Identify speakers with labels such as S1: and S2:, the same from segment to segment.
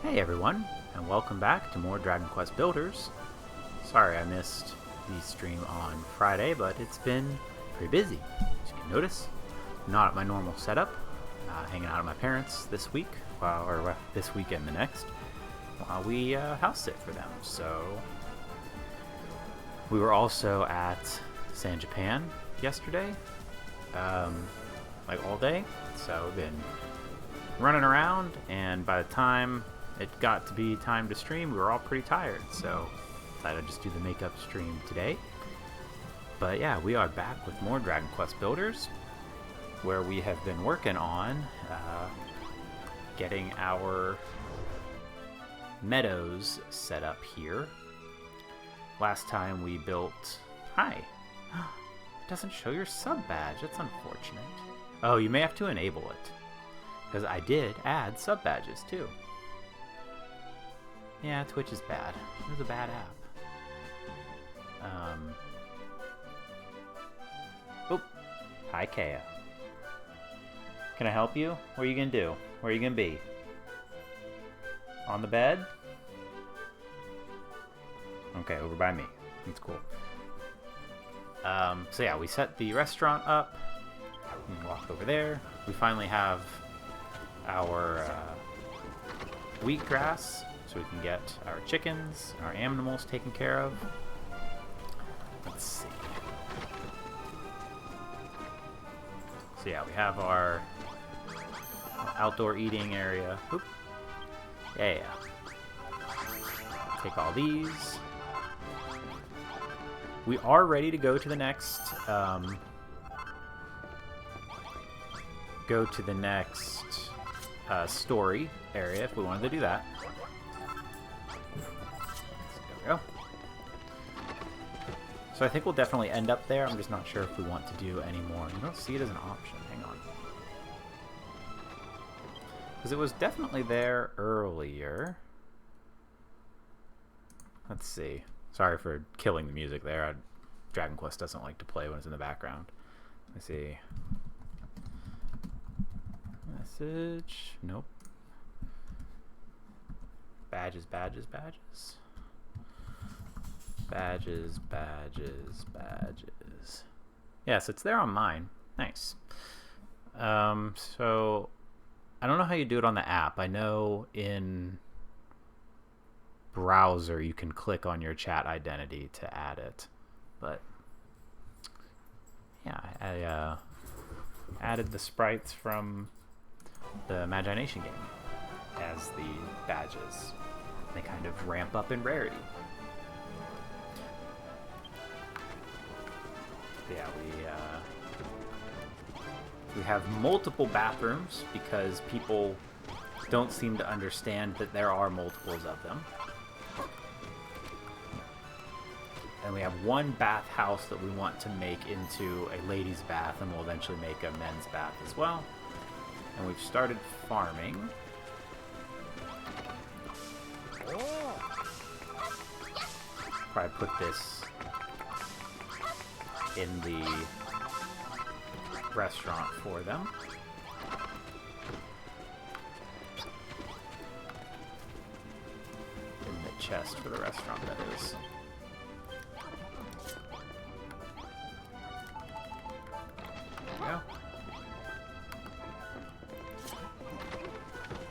S1: Hey everyone, and welcome back to more Dragon Quest Builders. Sorry I missed the stream on Friday, but it's been pretty busy. As you can notice, I'm not at my normal setup, hanging out at my parents this week, or this week and the next, while we house sit for them. So we were also at San Japan yesterday, like all day. So we've been running around, and by the time it got to be time to stream, we were all pretty tired, so decided I'd just do the makeup stream today. But yeah, we are back with more Dragon Quest Builders, where we have been working on getting our meadows set up here. Last time we built... Hi! It doesn't show your sub badge, that's unfortunate. Oh, you may have to enable it, because I did add sub badges too. Yeah, Twitch is bad. It was a bad app. Oh, hi Kaya. Can I help you? What are you gonna do? Where are you gonna be? On the bed? Okay, over by me. That's cool. So yeah, we set the restaurant up. We can walk over there. We finally have our wheatgrass, so we can get our chickens, our animals taken care of. Let's see. So yeah, we have our outdoor eating area. Oop. Yeah. Take all these. We are ready to go to the next story area if we wanted to do that. There we go. So I think we'll definitely end up there. I'm just not sure if we want to do any more. You don't see it as an option. Hang on. Because it was definitely there earlier. Let's see. Sorry for killing the music there. Dragon Quest doesn't like to play when it's in the background. Let's see. Message. Nope. Badges, badges, badges. Badges, badges, badges. Yes, it's there on mine. Nice. So I don't know how you do it on the app. I know in browser you can click on your chat identity to add it, but yeah, I added the sprites from the Imagination game as the badges. They kind of ramp up in rarity. Yeah, we have multiple bathrooms because people don't seem to understand that there are multiples of them. And we have one bathhouse that we want to make into a ladies' bath, and we'll eventually make a men's bath as well. And we've started farming. Probably put this in the restaurant for them. In the chest for the restaurant, that is. Yeah.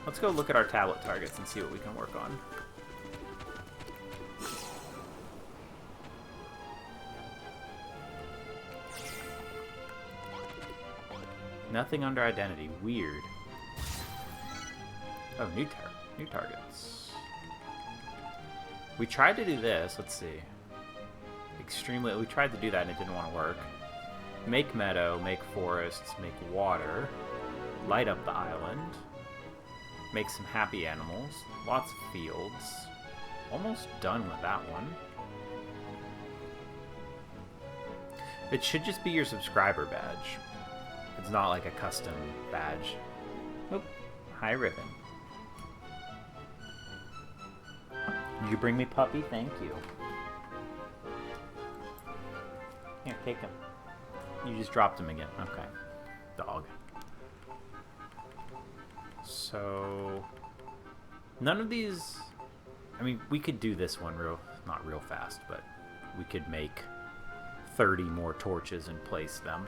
S1: Let's go look at our tablet targets and see what we can work on. Nothing under identity. Weird. Oh, new targets. We tried to do this. Let's see. Extremely. We tried to do that and it didn't want to work. Make meadow, make forests, make water, light up the island, make some happy animals, lots of fields. Almost done with that one. It should just be your subscriber badge. It's not like a custom badge. Oh, hi Ribbon. Did you bring me puppy? Thank you. Here, take him. You just dropped him again. Okay. Dog. So None of these... I mean, we could do this one not real fast, but we could make 30 more torches and place them.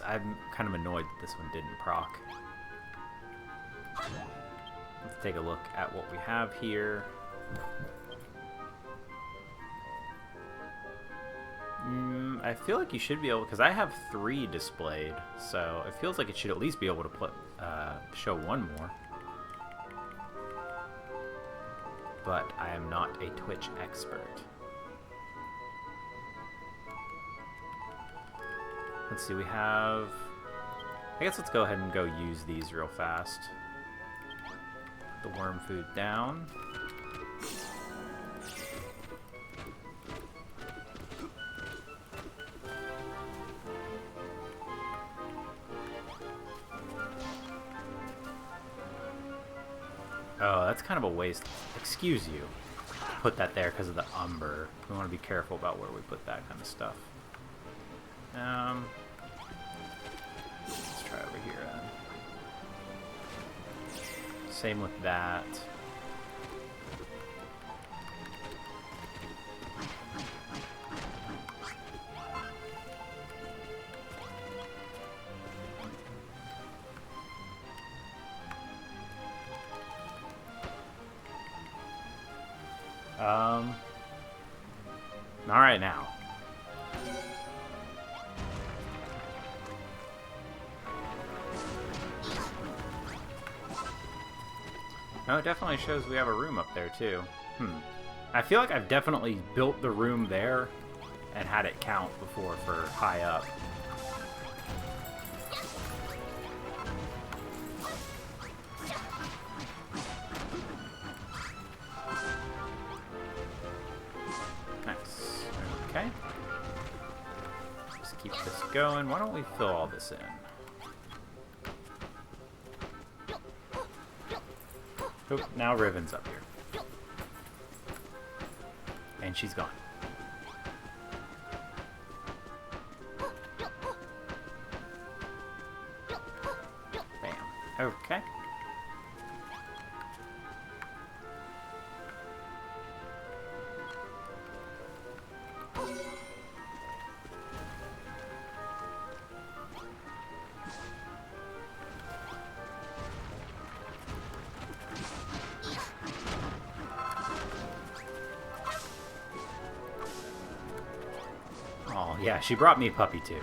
S1: I'm kind of annoyed that this one didn't proc. Let's take a look at what we have here. I feel like you should be able, because I have 3 displayed, so it feels like it should at least be able to show one more. But I am not a Twitch expert. Let's see, we have... I guess let's go ahead and go use these real fast. Put the worm food down. Oh, that's kind of a waste. Excuse you. Put that there because of the umber. We want to be careful about where we put that kind of stuff. Let's try over here then. Same with that. All right now. Oh, it definitely shows we have a room up there too. I feel like I've definitely built the room there and had it count before for high up. Nice. Okay. Just keep this going. Why don't we fill all this in? Oh, now Riven's up here. And she's gone. Bam. Okay. Oh, yeah, she brought me a puppy, too.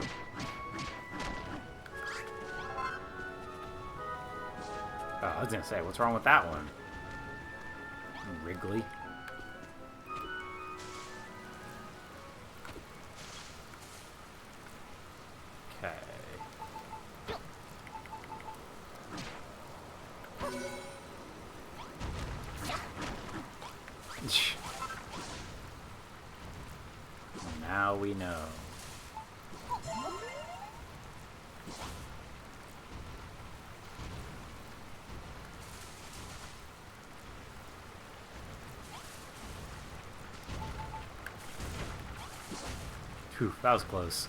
S1: Oh, I was gonna say, what's wrong with that one? Wrigley. Okay. Now we know. Phew, that was close.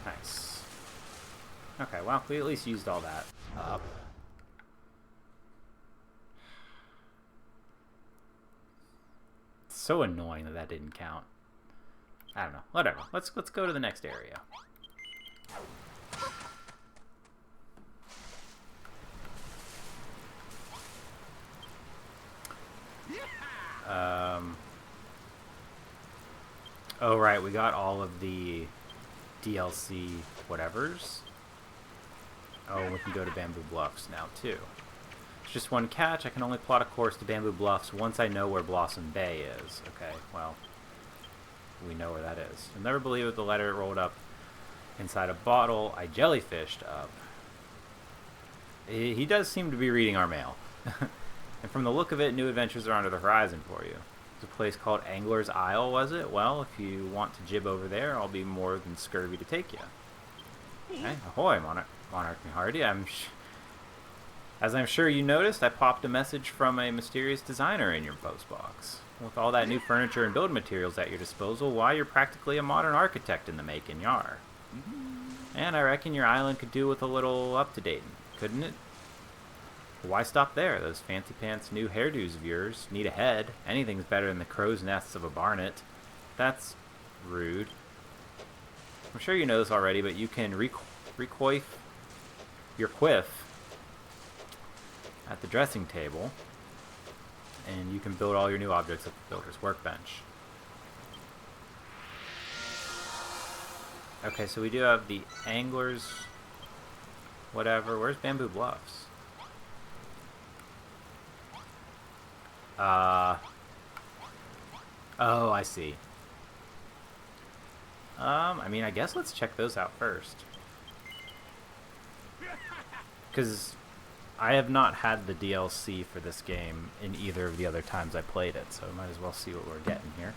S1: Nice. Okay, well, we at least used all that up. It's so annoying that that didn't count. I don't know. Whatever. Let's go to the next area. Oh, right. We got all of the DLC whatevers. Oh, we can go to Bamboo Bluffs now, too. It's just one catch. I can only plot a course to Bamboo Bluffs once I know where Blossom Bay is. Okay, well, we know where that is. You'll never believe it, the letter it rolled up inside a bottle I jellyfished up. He does seem to be reading our mail. And from the look of it, new adventures are under the horizon for you. There's a place called Angler's Isle, was it? Well, if you want to jib over there, I'll be more than scurvy to take you. Okay, ahoy, Monarch and Hardy. As I'm sure you noticed, I popped a message from a mysterious designer in your postbox. With all that new furniture and building materials at your disposal, why, you're practically a modern architect in the making, yar. And I reckon your island could do with a little up-to-dating, couldn't it? Why stop there? Those fancy pants new hairdos of yours need a head. Anything's better than the crow's nests of a barnet. That's rude. I'm sure you know this already, but you can recoif your quiff at the dressing table, and you can build all your new objects at the builder's workbench. Okay, so we do have the anglers, whatever. Where's Bamboo Bluffs? Oh, I see. I mean, I guess let's check those out first. Because I have not had the DLC for this game in either of the other times I played it, so I might as well see what we're getting here.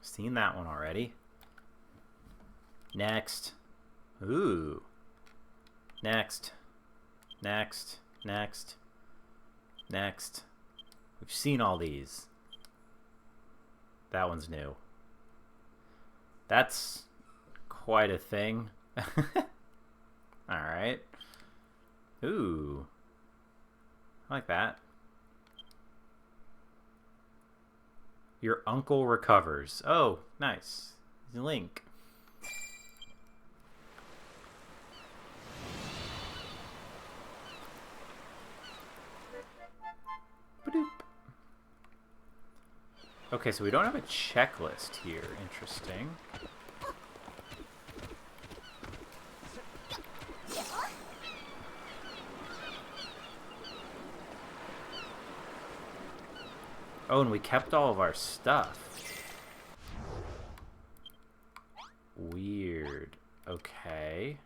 S1: Seen that one already. Next. Ooh. Next. Next. Next. Next. We've seen all these. That one's new. That's quite a thing. Alright. Ooh. I like that. Your uncle recovers. Oh, nice. Link. Ba-doop. Okay, so we don't have a checklist here. Interesting. Oh, and we kept all of our stuff. Weird. Okay.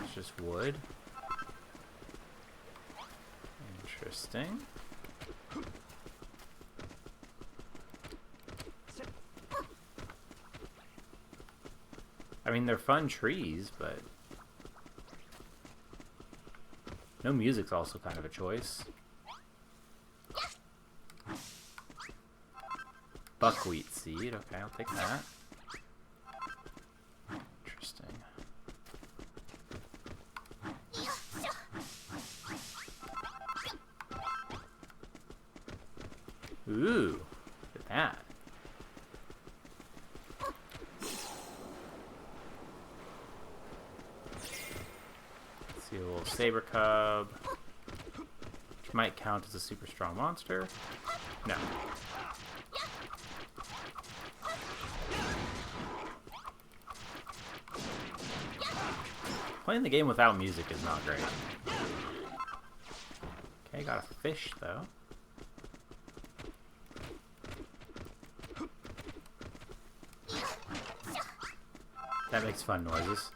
S1: It's just wood. Interesting. I mean, they're fun trees, but no music's also kind of a choice. Buckwheat seed. Okay, I'll take that. Interesting. Ooh, look at that. Let's see, a little saber cub, which might count as a super strong monster. No. Playing the game without music is not great. Okay, got a fish though. That makes fun noises.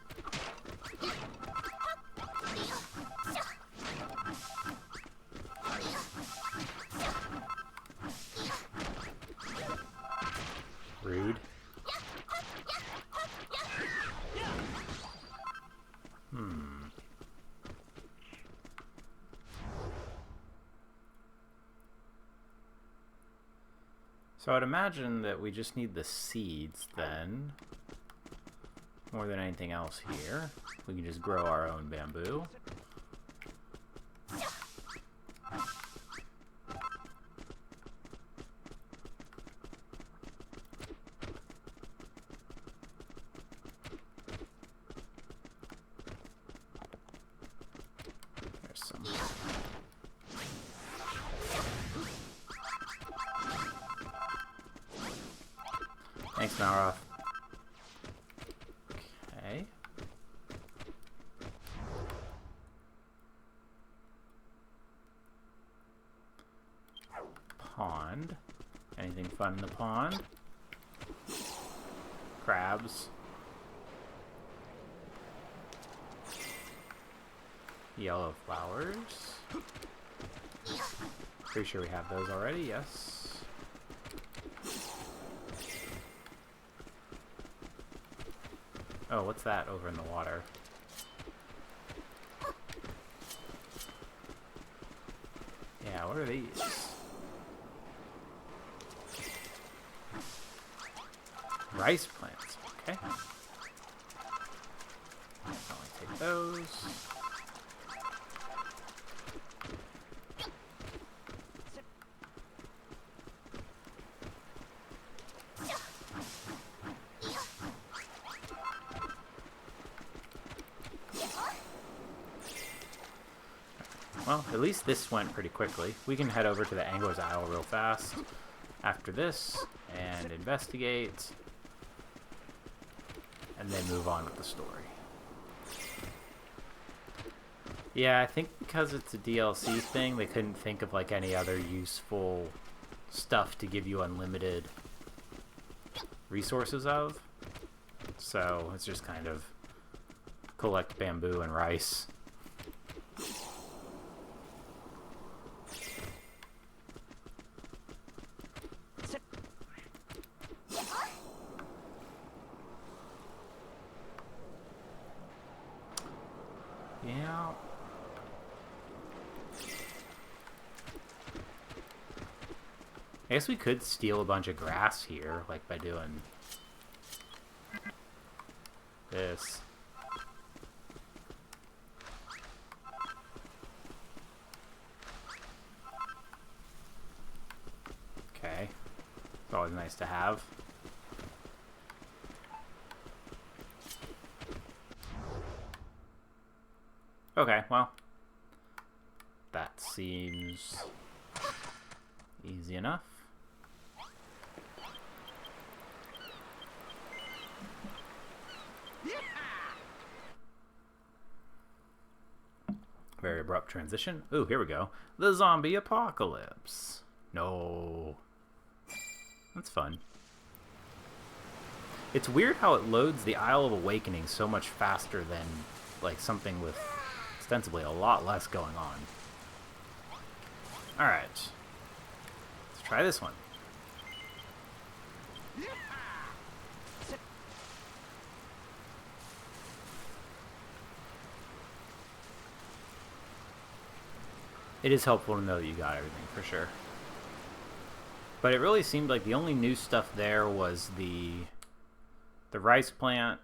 S1: Rude. So I'd imagine that we just need the seeds then, more than anything else here. We can just grow our own bamboo. There's some. Thanks, Malroth. Okay. Pond. Anything fun in the pond? Crabs. Yellow flowers. Pretty sure we have those already, yes. Oh, what's that over in the water? Yeah, what are these? Rice plants. Okay. I'll take those. Well, at least this went pretty quickly. We can head over to the Angler's Isle real fast after this and investigate, and then move on with the story. Yeah, I think because it's a DLC thing, they couldn't think of like any other useful stuff to give you unlimited resources of. So it's just kind of collect bamboo and rice. Yeah. I guess we could steal a bunch of grass here, like by doing this. Okay. It's always nice to have. Okay, well, that seems easy enough. Very abrupt transition. Ooh, here we go. The zombie apocalypse. No. That's fun. It's weird how it loads the Isle of Awakening so much faster than, like, something with ostensibly a lot less going on. Alright. Let's try this one. It is helpful to know that you got everything, for sure. But it really seemed like the only new stuff there was the rice plant,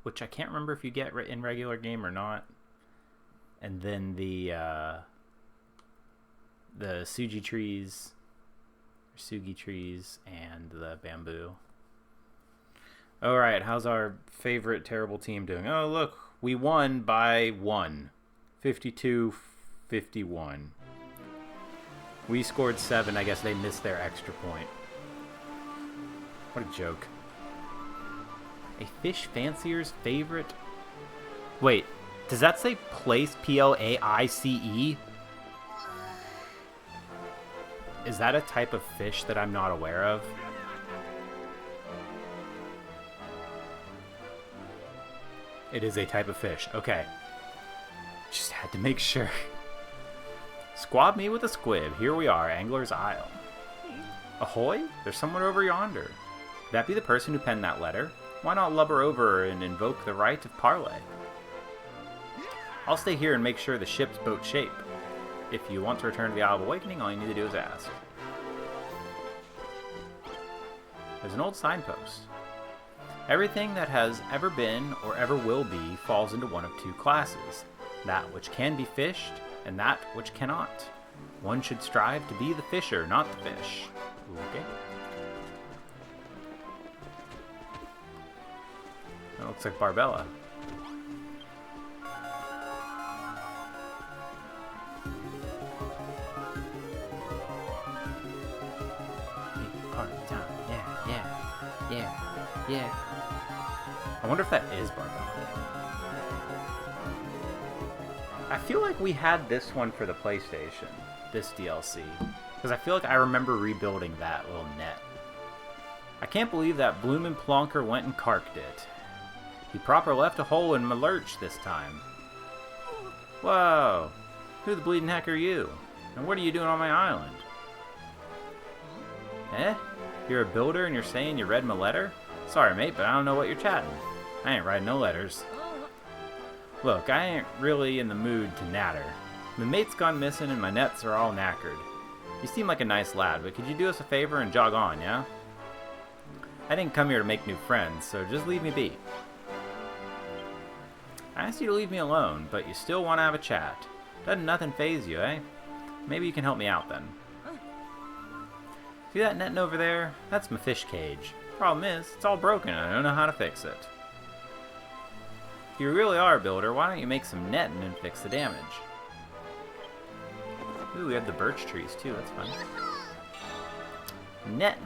S1: which I can't remember if you get in regular game or not. And then the sugi trees, and the bamboo. Alright, how's our favorite terrible team doing? Oh, look, we won by 1. 52-51. We scored 7. I guess they missed their extra point. What a joke. A fish fancier's favorite... Wait, does that say place? P-L-A-I-C-E? Is that a type of fish that I'm not aware of? It is a type of fish. Okay. Just had to make sure. Squab me with a squib. Here we are, Angler's Isle. Ahoy? There's someone over yonder. Could that be the person who penned that letter? Why not lubber over and invoke the right of parley? I'll stay here and make sure the ship's boat shape. If you want to return to the Isle of Awakening, all you need to do is ask. There's an old signpost. Everything that has ever been or ever will be falls into one of two classes. That which can be fished, and that which cannot. One should strive to be the fisher, not the fish. Okay. That looks like Barbella. Party time. Yeah. I wonder if that is Barbella. I feel like we had this one for the PlayStation, this DLC, because I feel like I remember rebuilding that little net. I can't believe that bloomin' plonker went and carked it. He proper left a hole in my lurch this time. Whoa, who the bleeding heck are you? And what are you doing on my island? Eh? You're a builder and you're saying you read my letter? Sorry, mate, but I don't know what you're chatting. I ain't writing no letters. Look, I ain't really in the mood to natter. My mate's gone missing and my nets are all knackered. You seem like a nice lad, but could you do us a favor and jog on, yeah? I didn't come here to make new friends, so just leave me be. I asked you to leave me alone, but you still want to have a chat. Doesn't nothing faze you, eh? Maybe you can help me out then. See that netting over there? That's my fish cage. Problem is, it's all broken and I don't know how to fix it. If you really are a builder, why don't you make some netting and fix the damage? Ooh, we have the birch trees too, that's fun. Netting.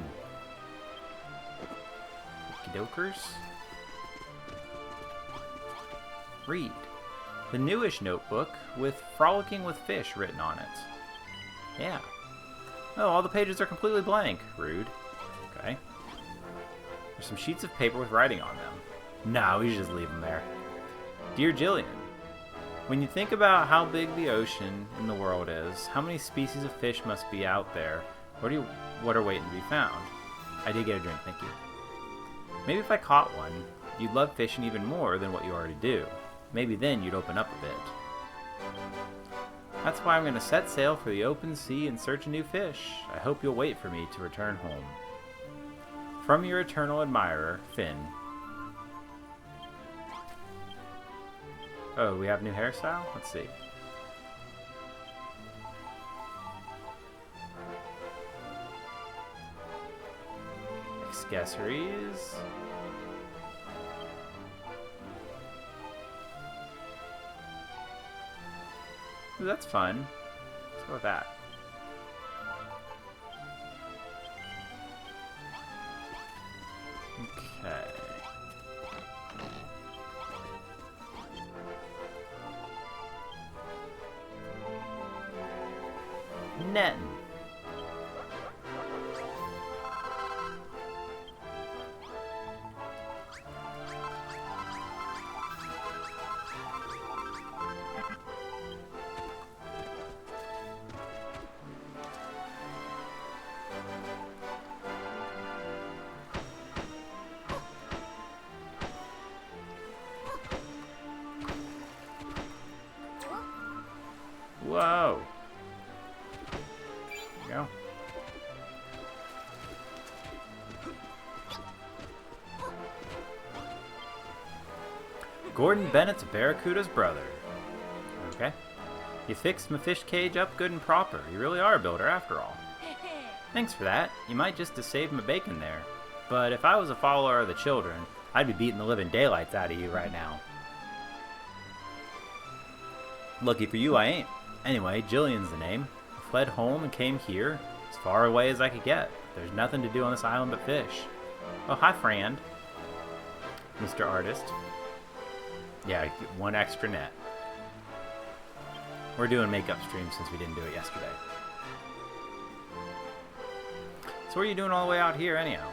S1: Okey-dokers. Read. The newish notebook with Frolicking with Fish written on it. Yeah. Oh, all the pages are completely blank. Rude. Okay. There's some sheets of paper with writing on them. No, we should just leave them there. Dear Jillian, when you think about how big the ocean in the world is, how many species of fish must be out there, what are waiting to be found? I did get a drink, thank you. Maybe if I caught one, you'd love fishing even more than what you already do. Maybe then you'd open up a bit. That's why I'm going to set sail for the open sea in search of new fish. I hope you'll wait for me to return home. From your eternal admirer, Finn. Oh, we have new hairstyle? Let's see. Accessories. Ooh, that's fun. Let's go with that. Okay. Netting. Whoa. There you go. Gordon Bennett's Barracuda's brother. Okay. You fixed my fish cage up good and proper. You really are a builder after all. Thanks for that. You might just have saved my bacon there. But if I was a follower of the children, I'd be beating the living daylights out of you right now. Lucky for you, I ain't. Anyway, Jillian's the name. I fled home and came here, as far away as I could get. There's nothing to do on this island but fish. Oh, hi, friend. Mr. Artist. Yeah, one extra net. We're doing makeup streams since we didn't do it yesterday. So what are you doing all the way out here anyhow?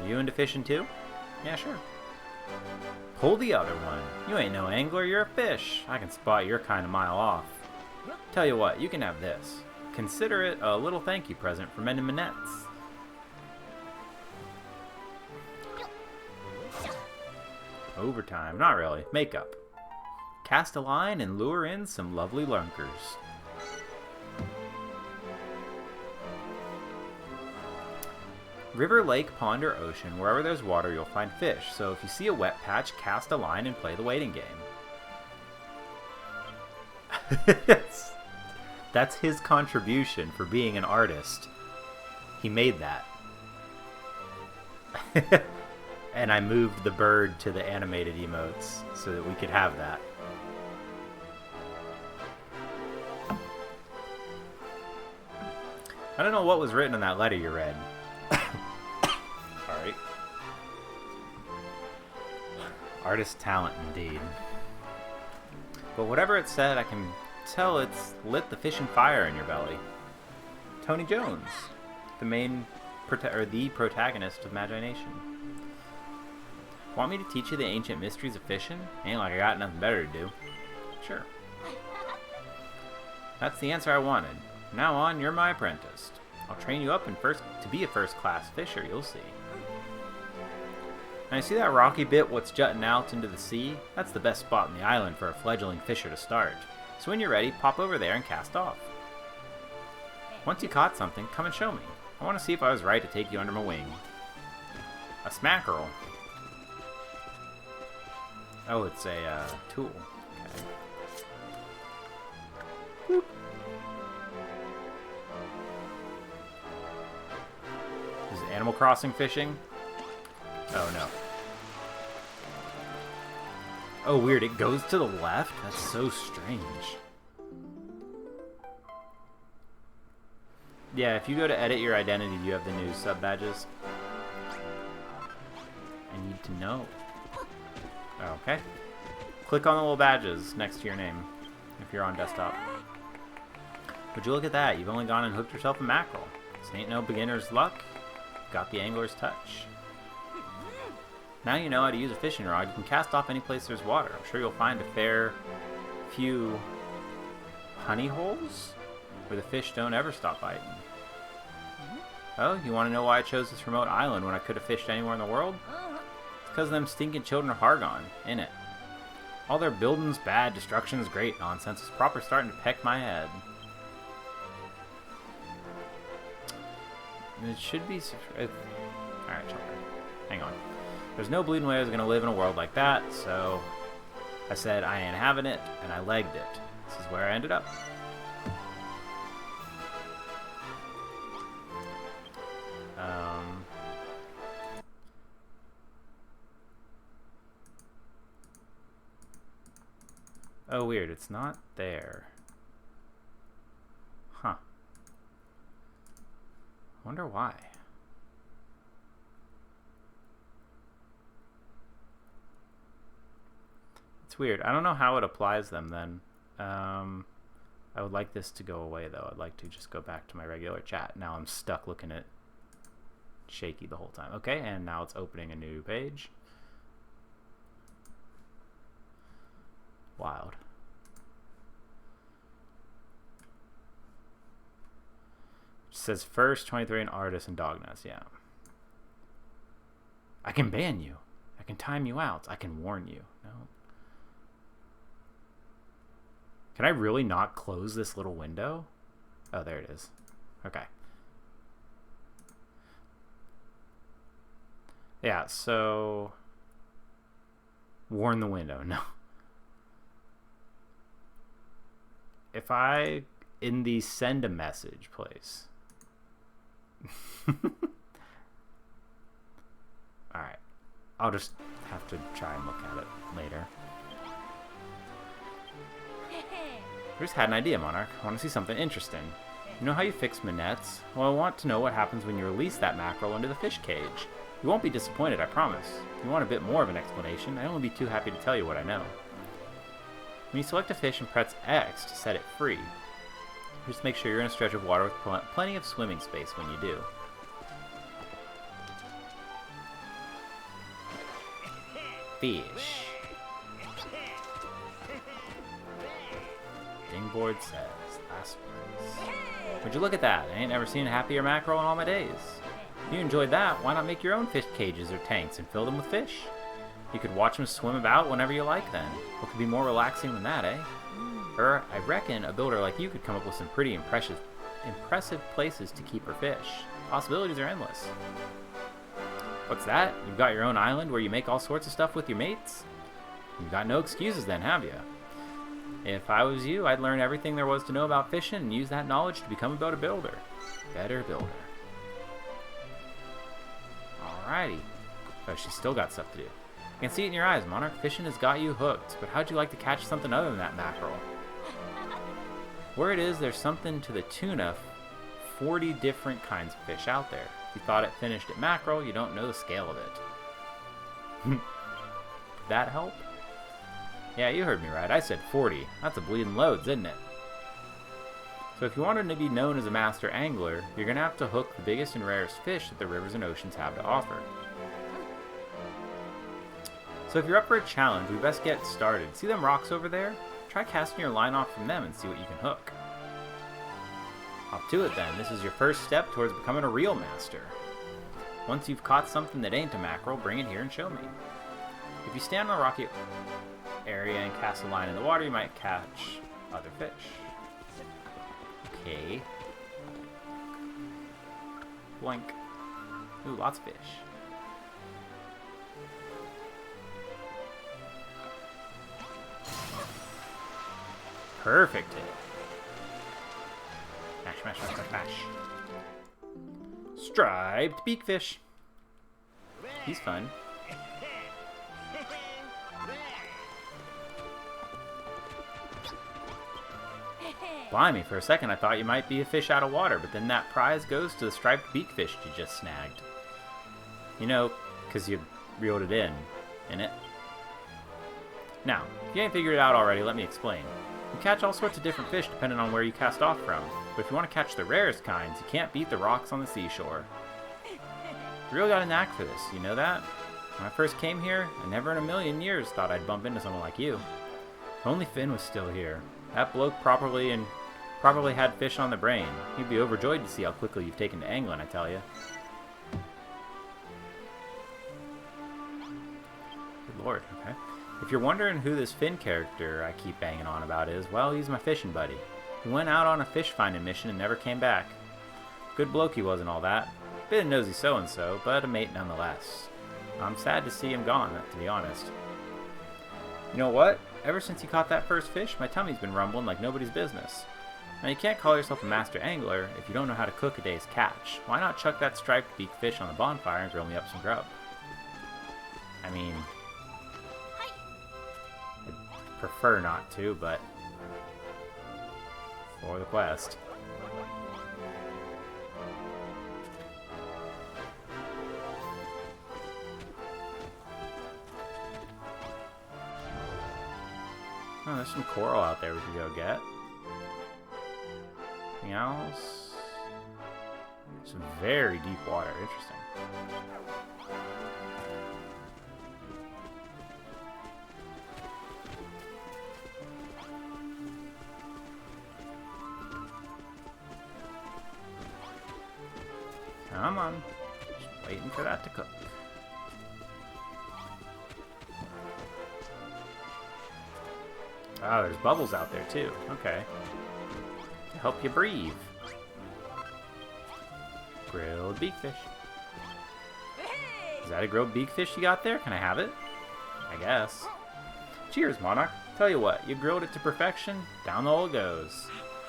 S1: Are you into fishing too? Yeah, sure. Pull the other one. You ain't no angler, you're a fish. I can spot your kind a mile off. Tell you what, you can have this. Consider it a little thank you present for mending my nets. Overtime. Not really. Makeup. Cast a line and lure in some lovely lunkers. River, lake, pond, or ocean, wherever there's water you'll find fish, so if you see a wet patch, cast a line and play the waiting game. That's his contribution for being an artist. He made that. And I moved the bird to the animated emotes so that we could have that. I don't know what was written in that letter you read. Sorry. Artist talent indeed. But whatever it said, I can tell it's lit the fishing fire in your belly. Tony Jones, the main the protagonist of Magi Nation. Want me to teach you the ancient mysteries of fishing? Ain't like I got nothing better to do. Sure. That's the answer I wanted. From now on, you're my apprentice. I'll train you up to be a first-class fisher, you'll see. Now you see that rocky bit what's jutting out into the sea? That's the best spot in the island for a fledgling fisher to start. So when you're ready, pop over there and cast off. Once you caught something, come and show me. I want to see if I was right to take you under my wing. A smackerel. Oh, it's a tool. Okay. Boop. Is it Animal Crossing fishing? Oh, no. Oh, weird. It goes to the left? That's so strange. Yeah, if you go to edit your identity, you have the new sub badges. I need to know. Okay. Click on the little badges next to your name if you're on desktop. Would you look at that? You've only gone and hooked yourself a mackerel. This ain't no beginner's luck. Got the angler's touch. Now you know how to use a fishing rod. You can cast off any place there's water. I'm sure you'll find a fair few honey holes where the fish don't ever stop biting. Oh, you want to know why I chose this remote island when I could have fished anywhere in the world? It's because of them stinking children of Hargon, innit? All their building's bad, destruction's great nonsense is proper starting to peck my head. It should be... Alright, children. Hang on. There's no bleeding way I was going to live in a world like that, so I said I ain't having it, and I legged it. This is where I ended up. Oh, weird. It's not there. Huh. Wonder why. It's weird. I don't know how it applies them then. I would like this to go away though. I'd like to just go back to my regular chat. Now I'm stuck looking at shaky the whole time. Okay, and now it's opening a new page. Wild. It says first 23 an artist and Dogness, yeah. I can ban you. I can time you out. I can warn you. No. Can I really not close this little window? Oh, there it is. Okay. Yeah, so... Warn the window. No. If I, in the send a message place. Alright. I'll just have to try and look at it later. I just had an idea, Monarch. I want to see something interesting. You know how you fix manettes? Well, I want to know what happens when you release that mackerel into the fish cage. You won't be disappointed, I promise. If you want a bit more of an explanation, I'd only be too happy to tell you what I know. When you select a fish and press X to set it free, just make sure you're in a stretch of water with plenty of swimming space when you do. Fish. Dingboard says, last place. Would you look at that? I ain't never seen a happier mackerel in all my days. If you enjoyed that, why not make your own fish cages or tanks and fill them with fish? You could watch them swim about whenever you like then. What could be more relaxing than that, eh? I reckon a builder like you could come up with some pretty impressive places to keep her fish. Possibilities are endless. What's that? You've got your own island where you make all sorts of stuff with your mates? You've got no excuses then, have you? If I was you, I'd learn everything there was to know about fishing and use that knowledge to become a better builder. Better builder. Alrighty. Oh, she's still got stuff to do. I can see it in your eyes, Monarch. Fishing has got you hooked, but how'd you like to catch something other than that mackerel? Word is there's something to the tune of 40 different kinds of fish out there. If you thought it finished at mackerel, you don't know the scale of it. Did that help? Yeah, you heard me right. I said 40. That's a bleeding loads, isn't it? So if you wanted to be known as a master angler, you're going to have to hook the biggest and rarest fish that the rivers and oceans have to offer. So if you're up for a challenge, we best get started. See them rocks over there? Try casting your line off from them and see what you can hook. Hop to it then. This is your first step towards becoming a real master. Once you've caught something that ain't a mackerel, bring it here and show me. If you stand on a rocky area and cast a line in the water, you might catch other fish. Okay. Boink. Ooh, lots of fish. Perfect hit. Mash, mash, mash, mash, mash. Striped beakfish. He's fun. Blimey, for a second I thought you might be a fish out of water, but then that prize goes to the striped beakfish you just snagged. You know, because you reeled it in it? Now, if you ain't figured it out already, let me explain. You catch all sorts of different fish depending on where you cast off from, but if you want to catch the rarest kinds, you can't beat the rocks on the seashore. You really got a knack for this, you know that? When I first came here, I never in a million years thought I'd bump into someone like you. If only Finn was still here. That bloke probably had fish on the brain. He'd be overjoyed to see how quickly you've taken to angling, I tell you. Good lord, okay. If you're wondering who this Finn character I keep banging on about is, well, he's my fishing buddy. He went out on a fish-finding mission and never came back. Good bloke he was and all that. Bit of nosy so-and-so, but a mate nonetheless. I'm sad to see him gone, to be honest. You know what? Ever since you caught that first fish, my tummy's been rumbling like nobody's business. Now, you can't call yourself a master angler if you don't know how to cook a day's catch. Why not chuck that striped beak fish on the bonfire and grill me up some grub? I mean, I'd prefer not to, but for the quest. Oh, there's some coral out there we can go get. Anything else? Some very deep water. Interesting. Come on. Just waiting for that to cook. Oh, there's bubbles out there too. Okay. To help you breathe. Grilled beakfish. Is that a grilled beakfish you got there? Can I have it? I guess. Cheers, Monarch. Tell you what, you grilled it to perfection. Down the hole it goes.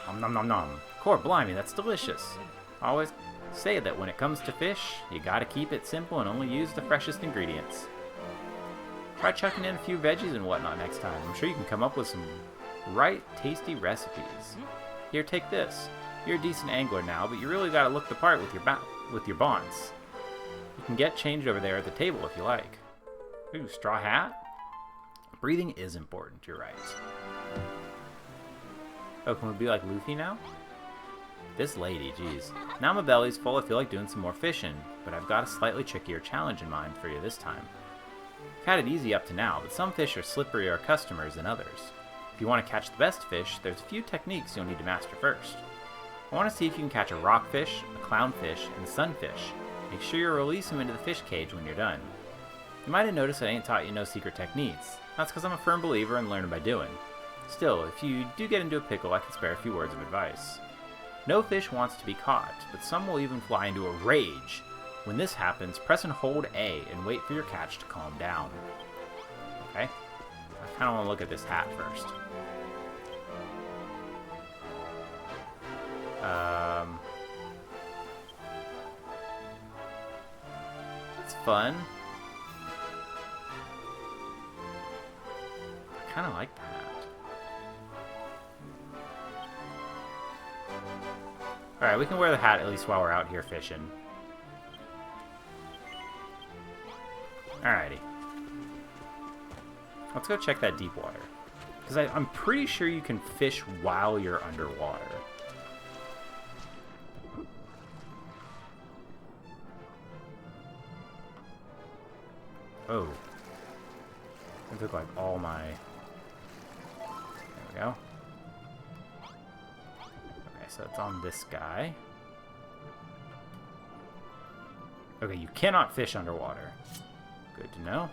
S1: Nom nom nom nom. Core blimey, that's delicious. I always say that when it comes to fish, you gotta keep it simple and only use the freshest ingredients. Try chucking in a few veggies and whatnot next time. I'm sure you can come up with some right tasty recipes. Here, take this. You're a decent angler now, but you really gotta look the part with your bonds. You can get change over there at the table if you like. Ooh, straw hat? Breathing is important, you're right. Oh, can we be like Luffy now? This lady, geez. Now my belly's full, I feel like doing some more fishing, but I've got a slightly trickier challenge in mind for you this time. I've had it easy up to now, but some fish are slipperier customers than others. If you want to catch the best fish, there's a few techniques you'll need to master first. I want to see if you can catch a rockfish, a clownfish, and a sunfish. Make sure you release them into the fish cage when you're done. You might have noticed I ain't taught you no secret techniques. That's because I'm a firm believer in learning by doing. Still, if you do get into a pickle, I can spare a few words of advice. No fish wants to be caught, but some will even fly into a rage. When this happens, press and hold A and wait for your catch to calm down. Okay? I kind of want to look at this hat first. That's fun. I kind of like the hat. Alright, we can wear the hat at least while we're out here fishing. Alrighty. Let's go check that deep water. Because I'm pretty sure you can fish while you're underwater. Oh. It took like all my... There we go. Okay, so it's on this guy. Okay, you cannot fish underwater. Good to know.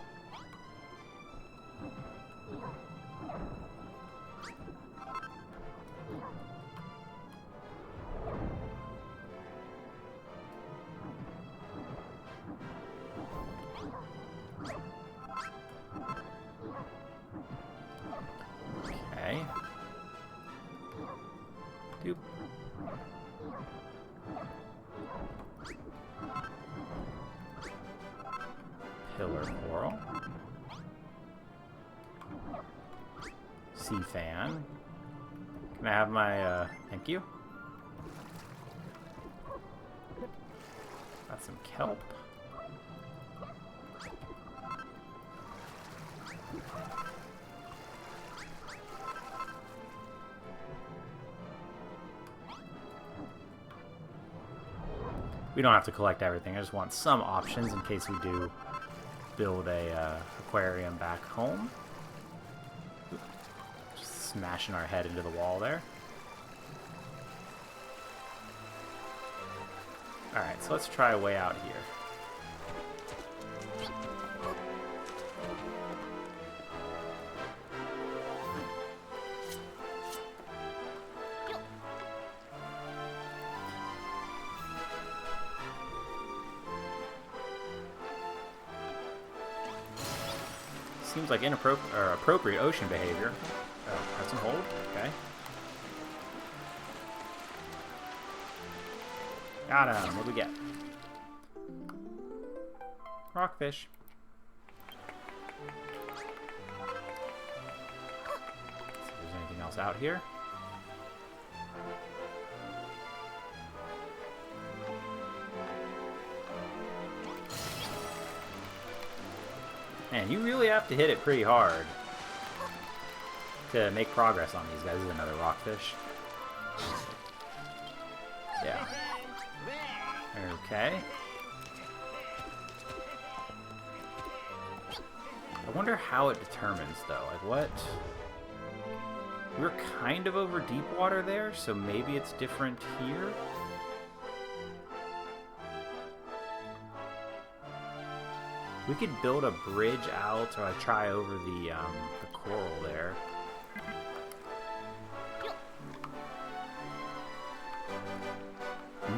S1: Okay. Doop. Pillar coral. Sea fan. Can I have my, thank you? Got some kelp. We don't have to collect everything. I just want some options in case we do build a aquarium back home. Just smashing our head into the wall there. Alright, so let's try a way out here. Seems like appropriate ocean behavior. Oh, press and hold. Okay. Got him. What do we get? Rockfish. See if there's anything else out here. Man, you really have to hit it pretty hard to make progress on these guys. This is another rockfish. Yeah. Okay. I wonder how it determines, though. Like, what? We're kind of over deep water there, so maybe it's different here? We could build a bridge out, or try over the coral there.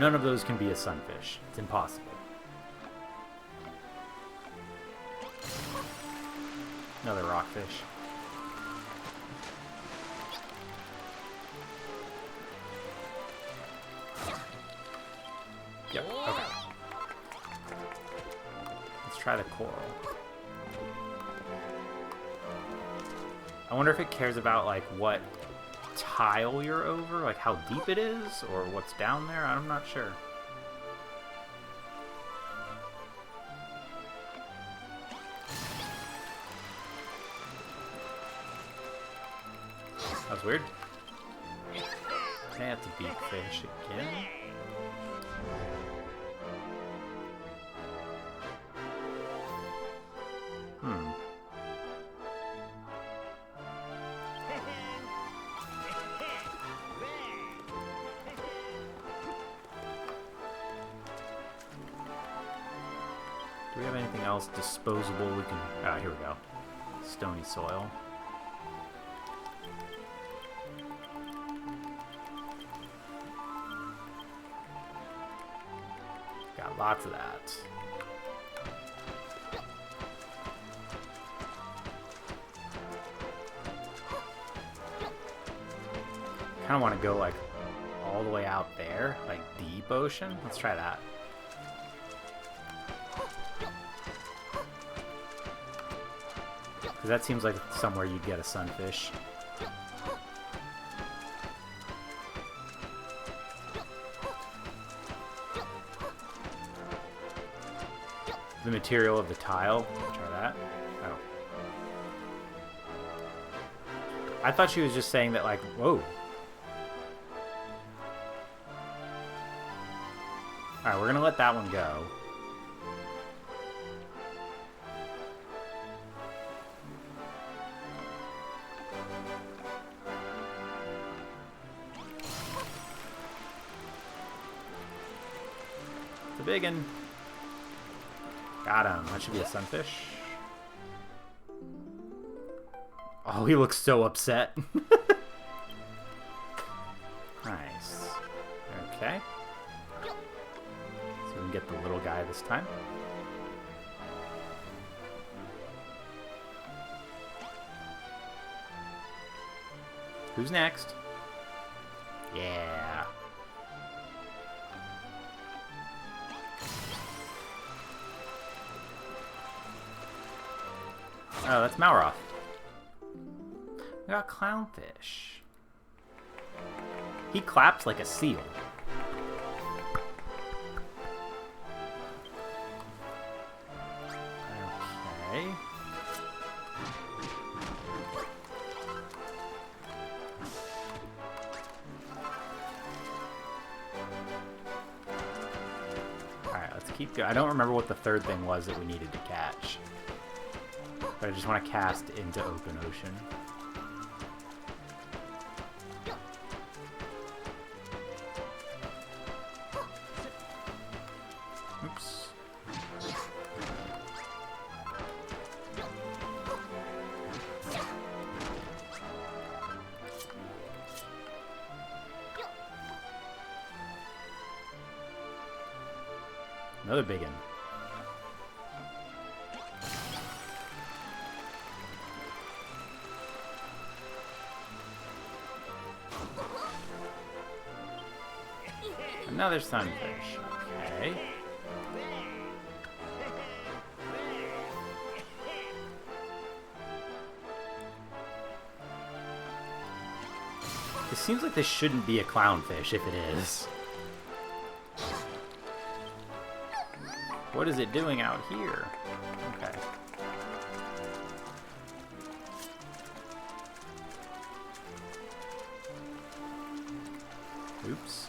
S1: None of those can be a sunfish. It's impossible. Another rockfish. Yep, okay. Let's try the coral. I wonder if it cares about, like, what tile you're over, like how deep it is, or what's down there. I'm not sure. That's weird. Okay, that's a beak fish again. Do we have anything else disposable we can... Ah, here we go. Stony soil. Got lots of that. Kind of want to go, like, all the way out there, like deep ocean. Let's try that. Because that seems like somewhere you'd get a sunfish. The material of the tile. Try that. Oh. I thought she was just saying that, like, whoa. Alright, we're gonna let that one go. It's a big one. Got him. That should be a sunfish. Oh, he looks so upset. Nice. Okay. So we can get the little guy this time. Who's next? Yeah. Oh, that's Malroth. We got clownfish. He claps like a seal. Okay. Alright, let's keep going. I don't remember what the third thing was that we needed to catch. But I just want to cast into open ocean. Oops. Another big one. Another sunfish. Okay. It seems like this shouldn't be a clownfish if it is. What is it doing out here? Okay. Oops.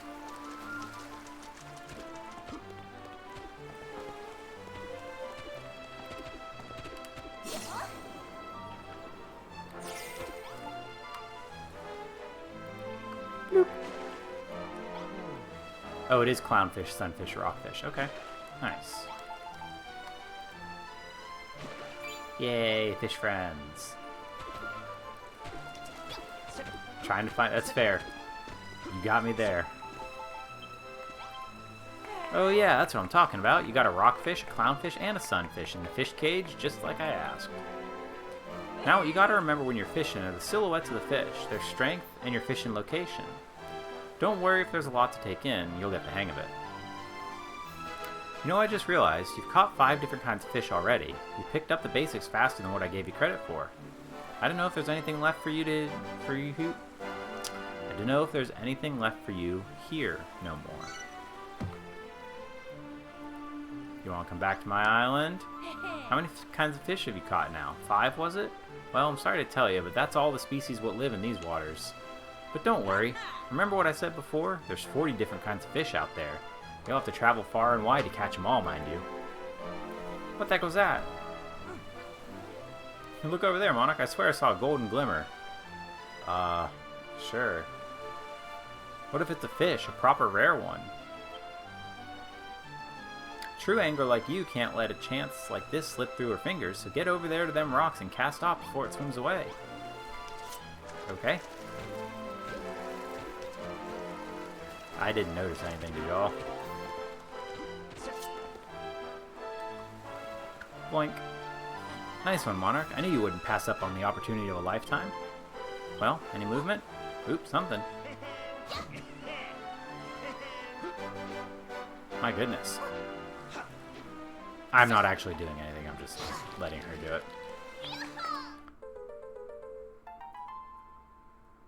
S1: Oh, it is clownfish, sunfish, rockfish. Okay. Nice. Yay, fish friends. Trying to find... That's fair. You got me there. Oh yeah, that's what I'm talking about. You got a rockfish, a clownfish, and a sunfish in the fish cage, just like I asked. Now what you gotta remember when you're fishing are the silhouettes of the fish, their strength, and your fishing location. Don't worry if there's a lot to take in, you'll get the hang of it. You know, I just realized you've caught 5 different kinds of fish already. You picked up the basics faster than what I gave you credit for. I don't know if there's anything left for you to... I don't know if there's anything left for you here no more. You want to come back to my island? How many kinds of fish have you caught now? 5, was it? Well, I'm sorry to tell you, but that's all the species what live in these waters. But don't worry. Remember what I said before? There's 40 different kinds of fish out there. You'll have to travel far and wide to catch them all, mind you. What the heck was that? Look over there, Monarch. I swear I saw a golden glimmer. Sure. What if it's a fish, a proper rare one? True angler like you can't let a chance like this slip through her fingers, so get over there to them rocks and cast off before it swims away. Okay. I didn't notice anything, did y'all? Boink. Nice one, Monarch. I knew you wouldn't pass up on the opportunity of a lifetime. Well, any movement? Oops, something. My goodness. I'm not actually doing anything, I'm just letting her do it.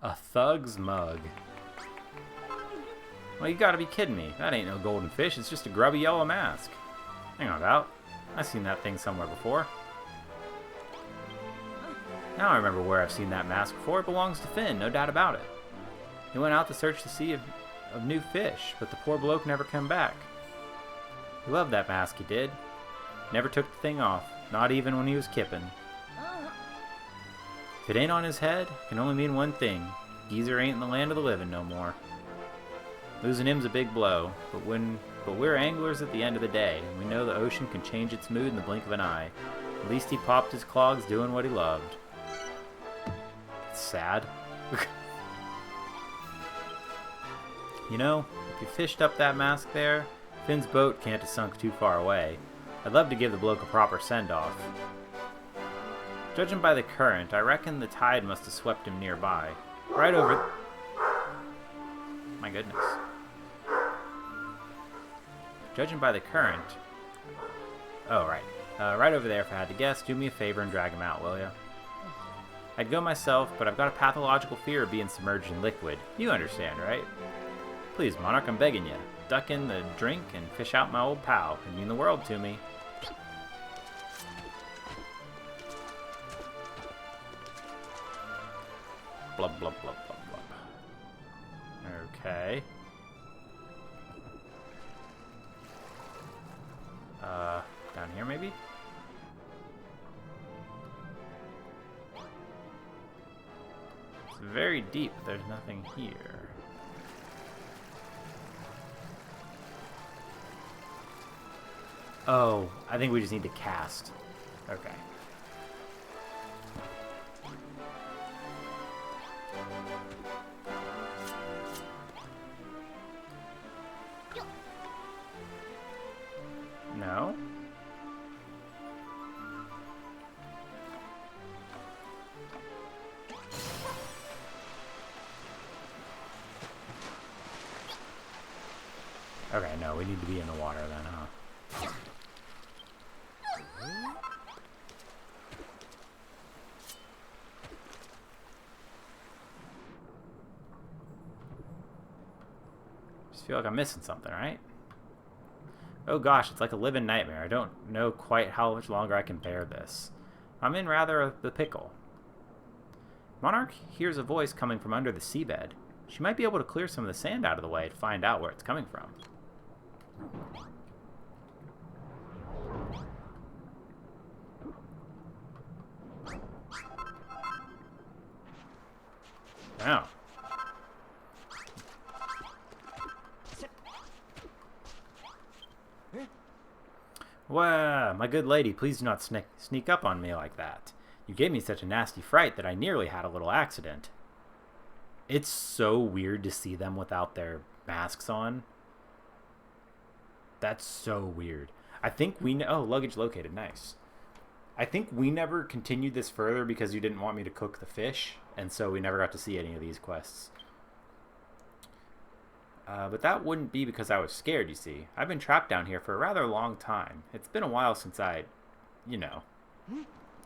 S1: A thug's mug. Well, you gotta be kidding me. That ain't no golden fish, it's just a grubby yellow mask. Hang on about. I've seen that thing somewhere before. Now I remember where I've seen that mask before. It belongs to Finn, no doubt about it. He went out to search the sea of new fish, but the poor bloke never came back. He loved that mask, he did. Never took the thing off, not even when he was kipping. If it ain't on his head, it can only mean one thing. Geezer ain't in the land of the living no more. Losing him's a big blow, but we're anglers at the end of the day, and we know the ocean can change its mood in the blink of an eye. At least he popped his clogs doing what he loved. It's sad. You know, if you fished up that mask there, Finn's boat can't have sunk too far away. I'd love to give the bloke a proper send-off. Judging by the current, I reckon the tide must have swept him nearby. Right over... My goodness. Judging by the current... Oh, right. Right over there, if I had to guess. Do me a favor and drag him out, will ya? I'd go myself, but I've got a pathological fear of being submerged in liquid. You understand, right? Please, Monarch, I'm begging you. Duck in the drink and fish out my old pal. It mean the world to me. Blub, blub, blub, blub, blub. Okay. Down here, maybe? It's very deep. There's nothing here. Oh, I think we just need to cast. Okay. No? Okay, no, we need to be in the water then, huh? Just feel like I'm missing something, right? Oh gosh, it's like a living nightmare. I don't know quite how much longer I can bear this. I'm in rather the pickle. Monarch hears a voice coming from under the seabed. She might be able to clear some of the sand out of the way to find out where it's coming from. Wow. Well, my good lady, please do not sneak up on me like that. You gave me such a nasty fright that I nearly had a little accident. It's so weird to see them without their masks on. That's so weird. I think oh, luggage located, nice. I think we never continued this further because you didn't want me to cook the fish, and so we never got to see any of these quests. But that wouldn't be because I was scared, you see. I've been trapped down here for a rather long time. It's been a while since you know.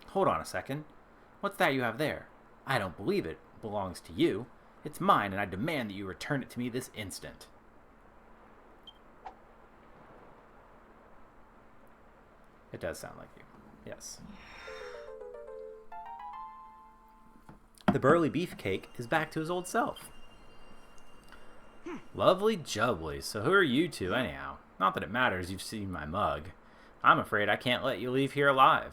S1: Hold on a second. What's that you have there? I don't believe it belongs to you. It's mine, and I demand that you return it to me this instant. It does sound like you. Yes. The burly beefcake is back to his old self. Lovely jubbly. So who are you two, anyhow? Not that it matters, you've seen my mug. I'm afraid I can't let you leave here alive.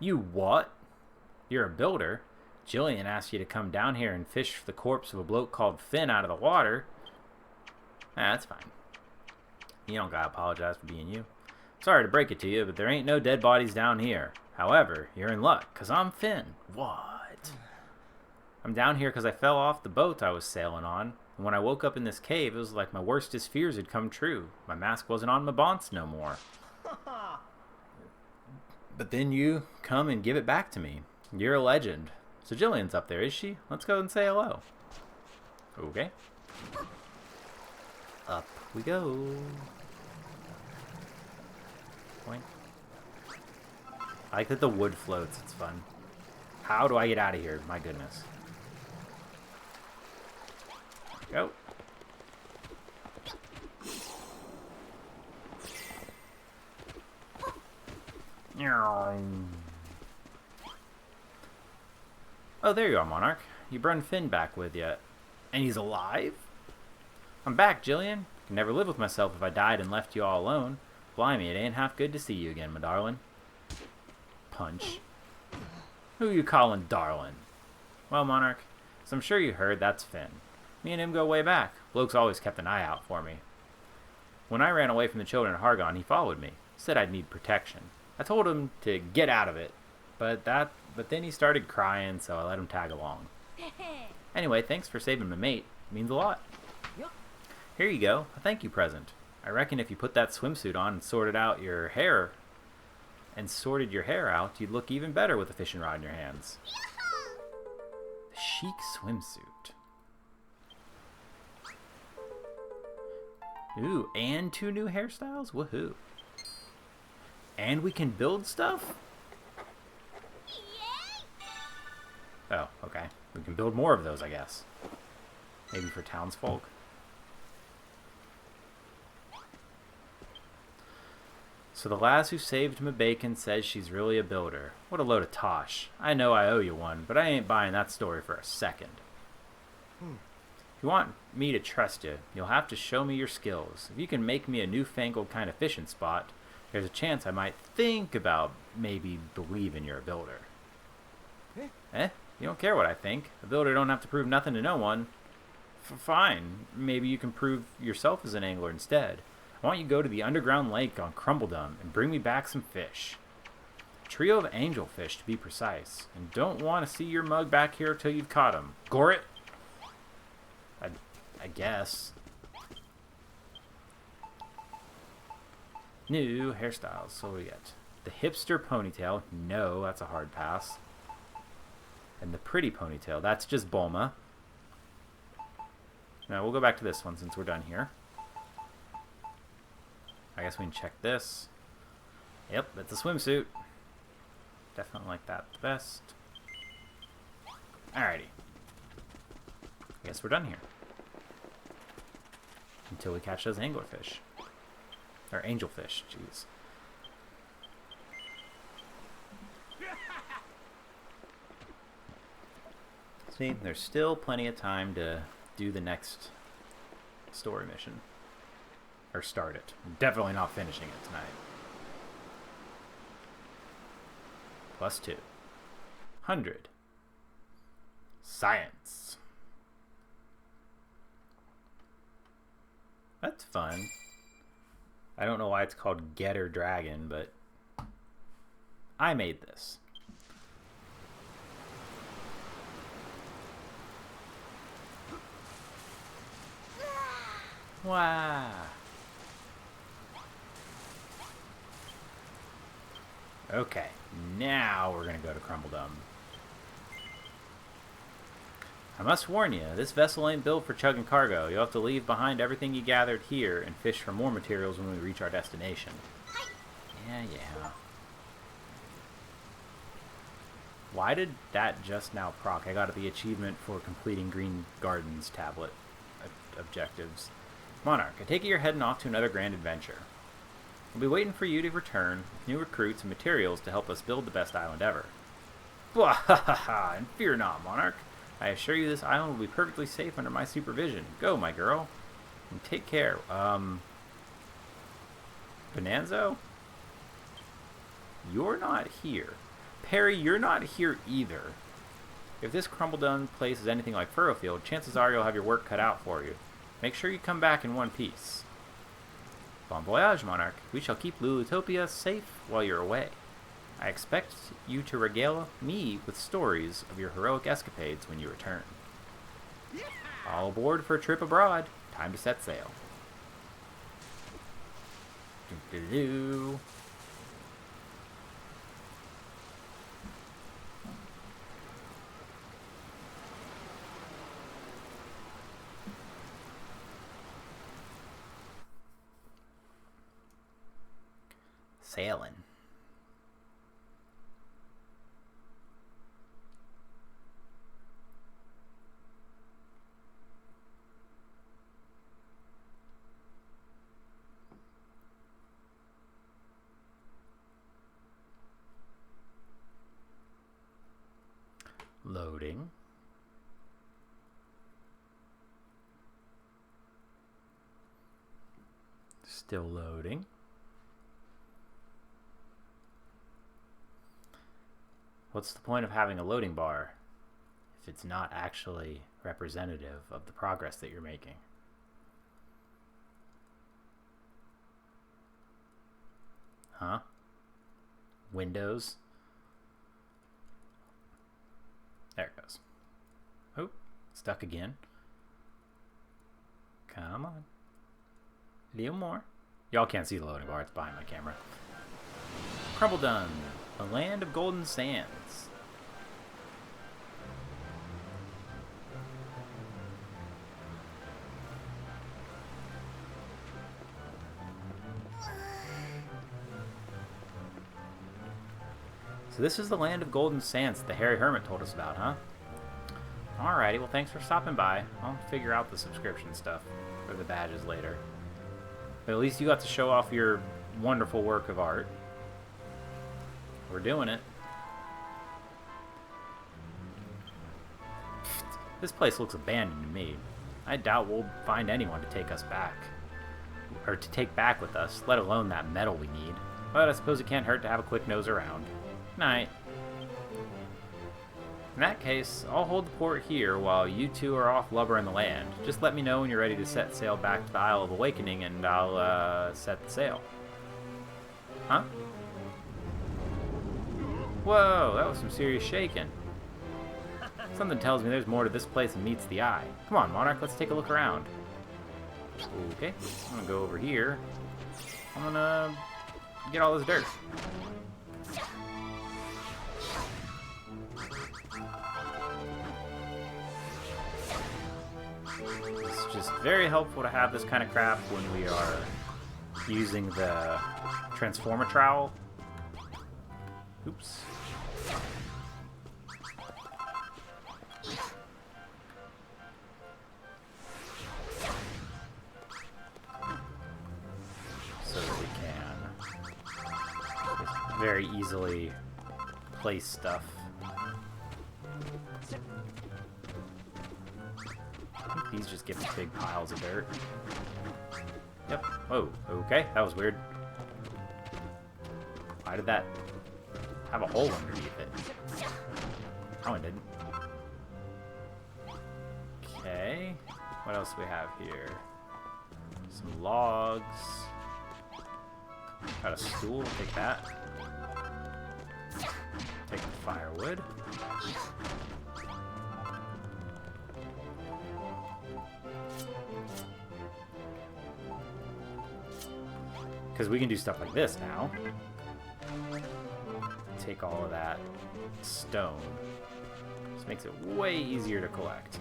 S1: You what? You're a builder. Jillian asked you to come down here and fish the corpse of a bloke called Finn out of the water. That's fine. You don't gotta apologize for being you. Sorry to break it to you, but there ain't no dead bodies down here. However, you're in luck, 'cause I'm Finn. What? I'm down here because I fell off the boat I was sailing on, and when I woke up in this cave, it was like my worstest fears had come true. My mask wasn't on my bonce no more. But then you come and give it back to me. You're a legend. So Jillian's up there, is she? Let's go and say hello. Okay. Up we go. Point. I like that the wood floats. It's fun. How do I get out of here? My goodness. Go. Oh, there you are, Monarch. You brought Finn back with you. And he's alive? I'm back, Jillian. Could never live with myself if I died and left you all alone. Blimey, it ain't half good to see you again, my darling. Punch. Who you calling darling? Well, Monarch, as I'm sure you heard, that's Finn. Me and him go way back. Bloke's always kept an eye out for me. When I ran away from the children at Hargon, he followed me. Said I'd need protection. I told him to get out of it, but then he started crying, so I let him tag along. Anyway, thanks for saving my mate. It means a lot. Here you go, a thank you present. I reckon if you put that swimsuit on and sorted your hair out, you'd look even better with a fishing rod in your hands. The chic swimsuit. Ooh, and 2 new hairstyles? Woohoo. And we can build stuff? Oh, okay. We can build more of those, I guess. Maybe for townsfolk. So the lass who saved my bacon says she's really a builder. What a load of tosh. I know I owe you one, but I ain't buying that story for a second. If you want me to trust you, you'll have to show me your skills. If you can make me a newfangled kind of fishing spot, there's a chance I might think about maybe believing you're a builder. Eh? You don't care what I think. A builder don't have to prove nothing to no one. Fine. Maybe you can prove yourself as an angler instead. I want you to go to the underground lake on Crumbledum and bring me back some fish. A trio of angelfish, to be precise. And don't want to see your mug back here till you've caught 'em. Gore it? I guess. New hairstyles. So we got the hipster ponytail. No, that's a hard pass. And the pretty ponytail. That's just Bulma. Now we'll go back to this one since we're done here. I guess we can check this. Yep, that's a swimsuit. Definitely like that the best. Alrighty. I guess we're done here. Until we catch those anglerfish. Or angelfish, jeez. See, there's still plenty of time to do the next story mission. Or start it. I'm definitely not finishing it tonight. +2. 100. Science. That's fun. I don't know why it's called Getter Dragon, but I made this. Wow. Okay, now we're going to go to Crumbledum. I must warn you, this vessel ain't built for chugging cargo. You'll have to leave behind everything you gathered here and fish for more materials when we reach our destination. Yeah. Why did that just now proc? I got the achievement for completing Green Gardens tablet objectives. Monarch, I take it you're heading off to another grand adventure. We'll be waiting for you to return with new recruits and materials to help us build the best island ever. Blah ha ha ha, and fear not, Monarch. I assure you this island will be perfectly safe under my supervision. Go, my girl. And take care. Bonanzo? You're not here. Perry, you're not here either. If this Crumbledum place is anything like Furrowfield, chances are you'll have your work cut out for you. Make sure you come back in one piece. Bon voyage, Monarch. We shall keep Lulutopia safe while you're away. I expect you to regale me with stories of your heroic escapades when you return. All aboard for a trip abroad. Time to set sail. Doo-doo-doo. Sailing. Loading. Still loading. What's the point of having a loading bar if it's not actually representative of the progress that you're making. Huh? Windows. There it goes. Oh, stuck again. Come on. A little more. Y'all can't see the loading bar, it's behind my camera. Crumble Done, the land of golden sands. So this is the land of golden sands that the Hairy Hermit told us about, huh? Alrighty, well thanks for stopping by. I'll figure out the subscription stuff for the badges later. But at least you got to show off your wonderful work of art. We're doing it. This place looks abandoned to me. I doubt we'll find anyone to take us back. Or to take back with us, let alone that metal we need. But I suppose it can't hurt to have a quick nose around. Night. In that case, I'll hold the port here while you two are off lubbering the land. Just let me know when you're ready to set sail back to the Isle of Awakening and I'll, set the sail. Huh? Whoa, that was some serious shaking. Something tells me there's more to this place than meets the eye. Come on, Monarch, let's take a look around. Okay, I'm gonna go over here. I'm gonna get all this dirt. It's just very helpful to have this kind of crap when we are using the transformer trowel. Oops. So that we can just very easily place stuff. I think these just give us big piles of dirt. Yep. Oh, okay. That was weird. Why did that have a hole underneath it? Oh, it didn't. Okay. What else do we have here? Some logs. Got a stool. Take that. Take the firewood. Because we can do stuff like this now. Take all of that stone. This makes it way easier to collect.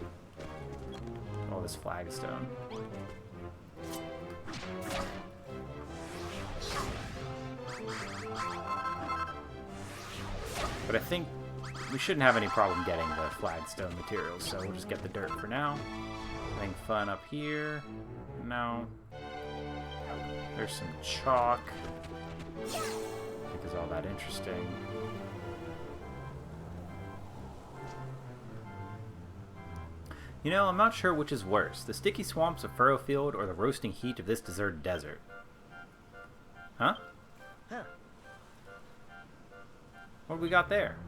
S1: All this flagstone. But I think we shouldn't have any problem getting the flagstone materials, so we'll just get the dirt for now. Anything fun up here? No. There's some chalk. I think is all that interesting. You know, I'm not sure which is worse, the sticky swamps of Furrowfield or the roasting heat of this deserted desert. Huh?
S2: Huh.
S1: What do we got there?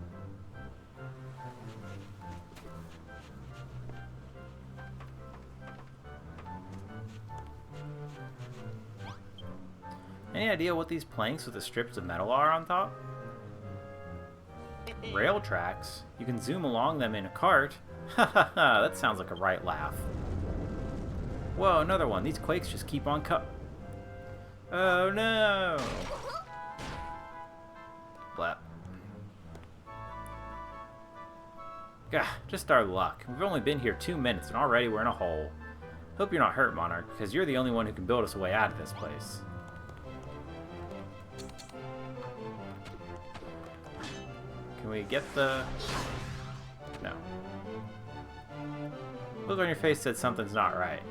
S1: Any idea what these planks with the strips of metal are on top? Rail tracks? You can zoom along them in a cart? Ha ha ha, that sounds like a right laugh. Whoa, another one. These quakes just keep on Oh no! Blap. Gah, just our luck. We've only been here 2 minutes and already we're in a hole. Hope you're not hurt, Monarch, because you're the only one who can build us a way out of this place. Can we get the... No. Look on your face said something's not right.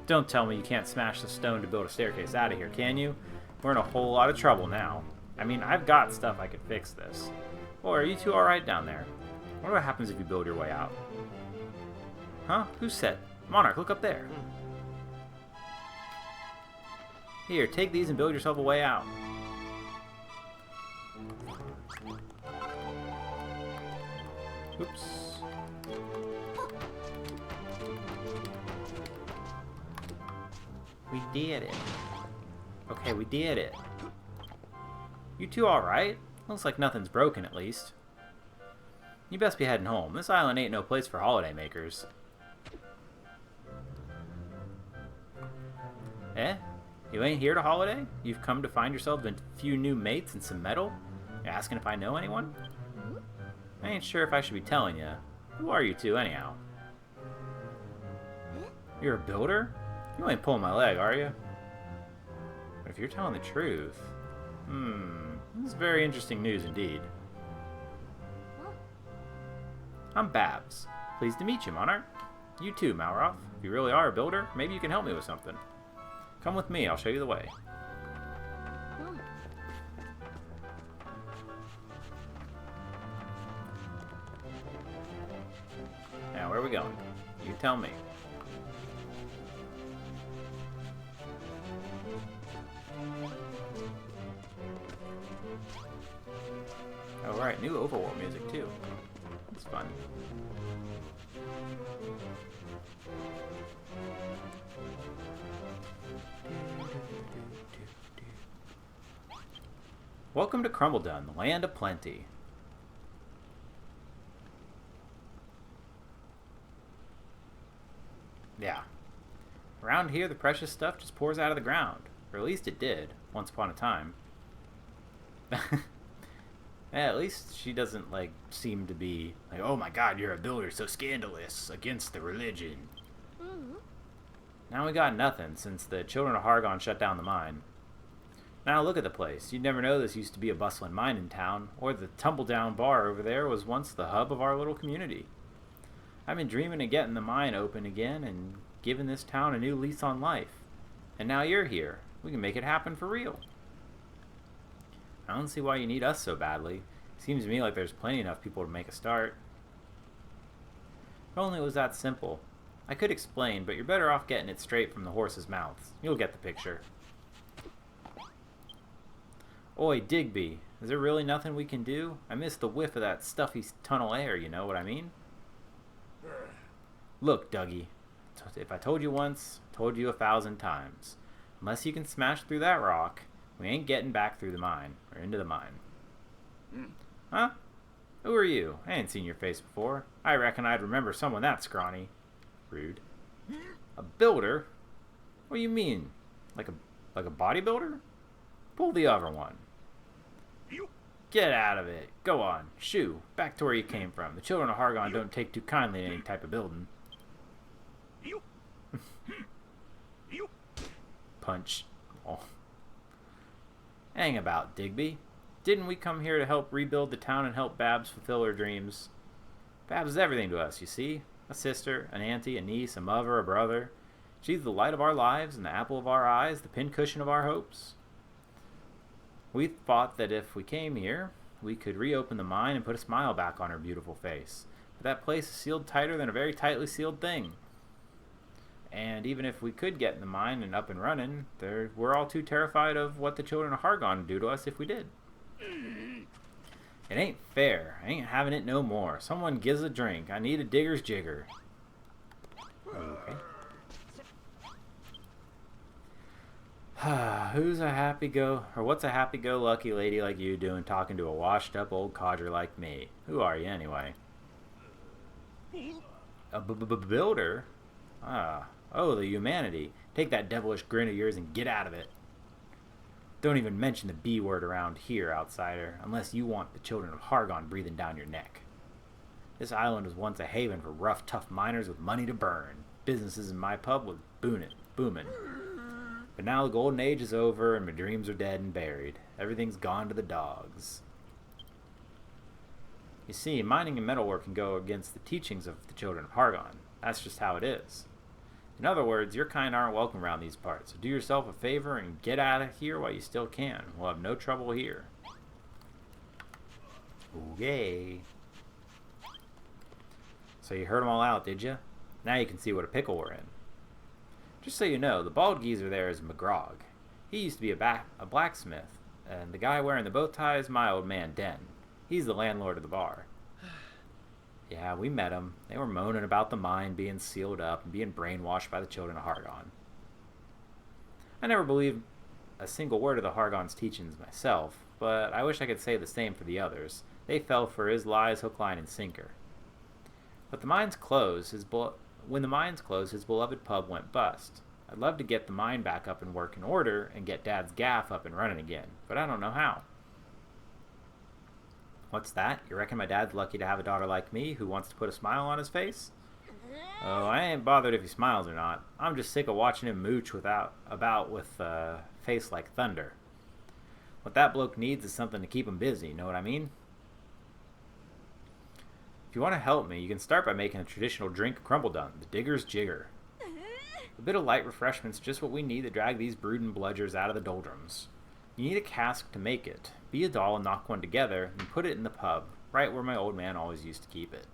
S1: Don't tell me you can't smash the stone to build a staircase out of here, can you? We're in a whole lot of trouble now. I mean, I've got stuff I could fix this. Or are you two alright down there? I wonder what happens if you build your way out. Huh? Who said? Monarch, look up there. Here, take these and build yourself a way out. Oops. We did it. Okay, we did it. You two alright? Looks like nothing's broken, at least. You best be heading home. This island ain't no place for holidaymakers. Eh? You ain't here to holiday? You've come to find yourself a few new mates and some metal? You're asking if I know anyone? I ain't sure if I should be telling you. Who are you two, anyhow? You're a builder? You ain't pulling my leg, are you? But if you're telling the truth... this is very interesting news indeed. I'm Babs. Pleased to meet you, Monarch. You too, Malroth. If you really are a builder, maybe you can help me with something. Come with me, I'll show you the way. Now, where are we going? You tell me. Oh, right, new overworld music, too. It's fun. Welcome to Crumbledon, the land of plenty. Yeah. Around here, the precious stuff just pours out of the ground. Or at least it did, once upon a time. Yeah, at least she doesn't, like, seem to be like, oh my god, you're a builder, so scandalous, against the religion. Now we got nothing, since the children of Hargon shut down the mine. Now look at the place. You'd never know this used to be a bustling mining town, or the tumble-down bar over there was once the hub of our little community. I've been dreaming of getting the mine open again and giving this town a new lease on life. And now you're here. We can make it happen for real. I don't see why you need us so badly. Seems to me like there's plenty enough people to make a start. If only it was that simple. I could explain, but you're better off getting it straight from the horse's mouths. You'll get the picture. Oi, Digby, is there really nothing we can do? I miss the whiff of that stuffy tunnel air, you know what I mean? Look, Dougie, if I told you once, I told you 1,000 times. Unless you can smash through that rock, we ain't getting back through the mine, or into the mine. Huh? Who are you? I ain't seen your face before. I reckon I'd remember someone that scrawny. Rude. A builder? What do you mean? Like a bodybuilder? Pull the other one. Get out of it. Go on. Shoo. Back to where you came from. The children of Hargon don't take too kindly to any type of building. Punch. Oh. Hang about, Digby. Didn't we come here to help rebuild the town and help Babs fulfill her dreams? Babs is everything to us, you see. A sister, an auntie, a niece, a mother, a brother. She's the light of our lives and the apple of our eyes, the pincushion of our hopes. We thought that if we came here, we could reopen the mine and put a smile back on her beautiful face. But that place is sealed tighter than a very tightly sealed thing. And even if we could get in the mine and up and running, we're all too terrified of what the children of Hargon would do to us if we did. It ain't fair. I ain't having it no more. Someone gives a drink. I need a digger's jigger. Okay. What's a happy-go-lucky lady like you doing talking to a washed-up old codger like me? Who are you, anyway? A builder? Oh, the humanity. Take that devilish grin of yours and get out of it. Don't even mention the B word around here, outsider, unless you want the children of Hargon breathing down your neck. This island was once a haven for rough, tough miners with money to burn. Businesses in my pub was booming. But now the golden age is over and my dreams are dead and buried. Everything's gone to the dogs. You see, mining and metalwork can go against the teachings of the children of Hargon. That's just how it is. In other words, your kind aren't welcome around these parts, so do yourself a favor and get out of here while you still can. We'll have no trouble here. Okay. So you heard them all out, did you? Now you can see what a pickle we're in. Just so you know, the bald geezer there is McGrog. He used to be a blacksmith, and the guy wearing the bow tie is my old man, Den. He's the landlord of the bar. Yeah, we met them. They were moaning about the mine being sealed up and being brainwashed by the children of Hargon. I never believed a single word of the Hargon's teachings myself, but I wish I could say the same for the others. They fell for his lies hook, line, and sinker. But when the mines closed, his beloved pub went bust. I'd love to get the mine back up and work in order and get Dad's gaff up and running again, but I don't know how. What's that? You reckon my dad's lucky to have a daughter like me who wants to put a smile on his face? Oh, I ain't bothered if he smiles or not. I'm just sick of watching him mooch about with a face like thunder. What that bloke needs is something to keep him busy, know what I mean? If you want to help me, you can start by making a traditional drink crumble done, the Digger's Jigger. A bit of light refreshment's just what we need to drag these brooding bludgers out of the doldrums. You need a cask to make it. Be a doll and knock one together, and put it in the pub, right where my old man always used to keep it.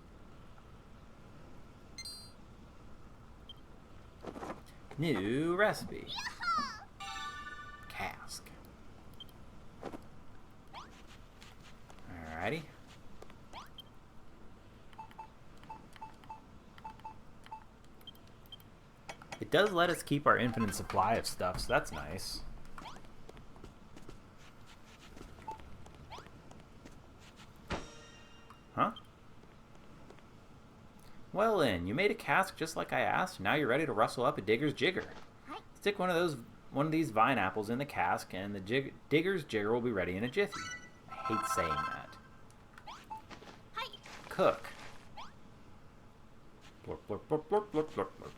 S1: New recipe. Cask. Alrighty. It does let us keep our infinite supply of stuff, so that's nice. Huh? Well then, you made a cask just like I asked, and now you're ready to rustle up a Digger's Jigger. Stick one of these vine apples in the cask, and the Digger's Jigger will be ready in a jiffy. I hate saying that. Cook. Blurp, blurp, blurp, blurp, blurp, blurp, blurp.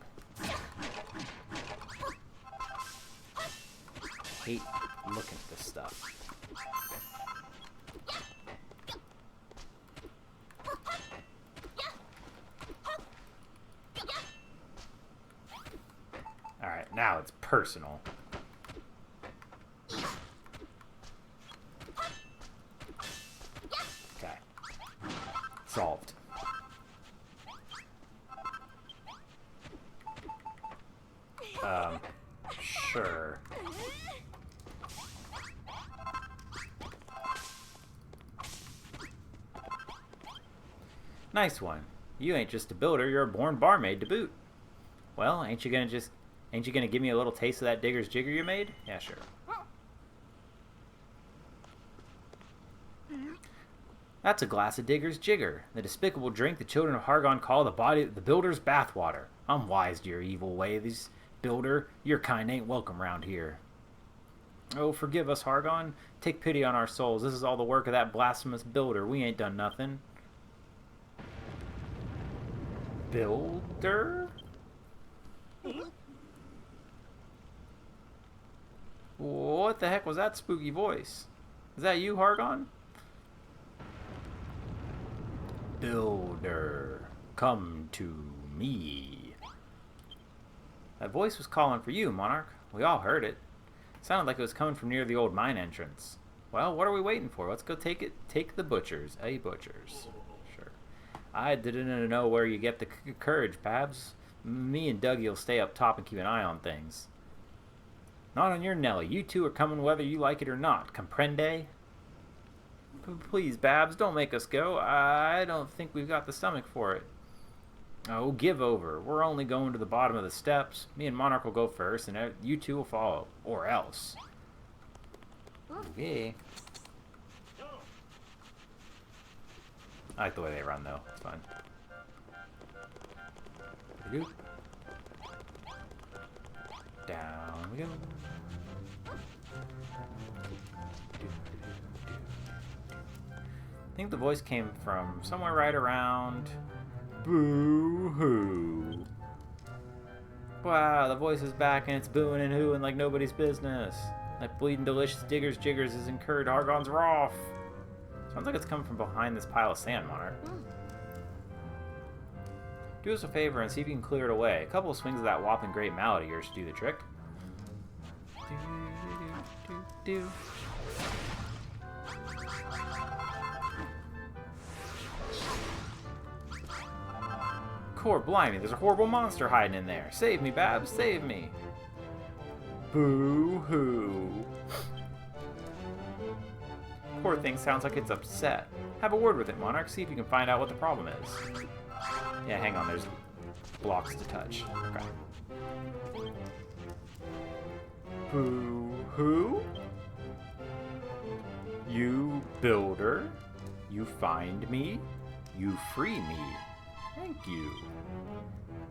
S1: I hate looking at this stuff. Alright, now it's personal. Okay. Solved. Sure. Nice one. You ain't just a builder, you're a born barmaid to boot. Well, ain't you gonna give me a little taste of that Digger's Jigger you made? Yeah, sure. That's a glass of Digger's Jigger, the despicable drink the children of Hargon call the builder's bathwater. I'm wise to your evil ways, builder. Your kind ain't welcome round here. Oh, forgive us, Hargon. Take pity on our souls. This is all the work of that blasphemous builder. We ain't done nothing. Builder? What the heck was that spooky voice? Is that you, Hargon? Builder, come to me. That voice was calling for you, Monarch. We all heard it. Sounded like it was coming from near the old mine entrance. Well, what are we waiting for? Let's go take the butchers. Butchers. Sure. I didn't know where you get the courage, Babs. Me and Dougie will stay up top and keep an eye on things. Not on your Nelly. You two are coming whether you like it or not. Comprende? Please, Babs, don't make us go. I don't think we've got the stomach for it. Oh, give over. We're only going to the bottom of the steps. Me and Monarch will go first, and you two will follow. Or else. Okay. I like the way they run, though. It's fun. Down we go. I think the voice came from somewhere right around... Boo-hoo. Wow, the voice is back and it's booing and hooing like nobody's business. That bleeding delicious Digger's Jiggers has incurred Hargon's wrath. Sounds like it's coming from behind this pile of sand, Monarch. Do us a favor and see if you can clear it away. A couple of swings of that whopping great mallet of yours should do the trick. Do. Core blimey, there's a horrible monster hiding in there. Save me, Babs, save me. Boo-hoo. Poor thing sounds like it's upset. Have a word with it, Monarch. See if you can find out what the problem is. Yeah, hang on, there's blocks to touch. Okay. Who? You builder? You find me? You free me? Thank you.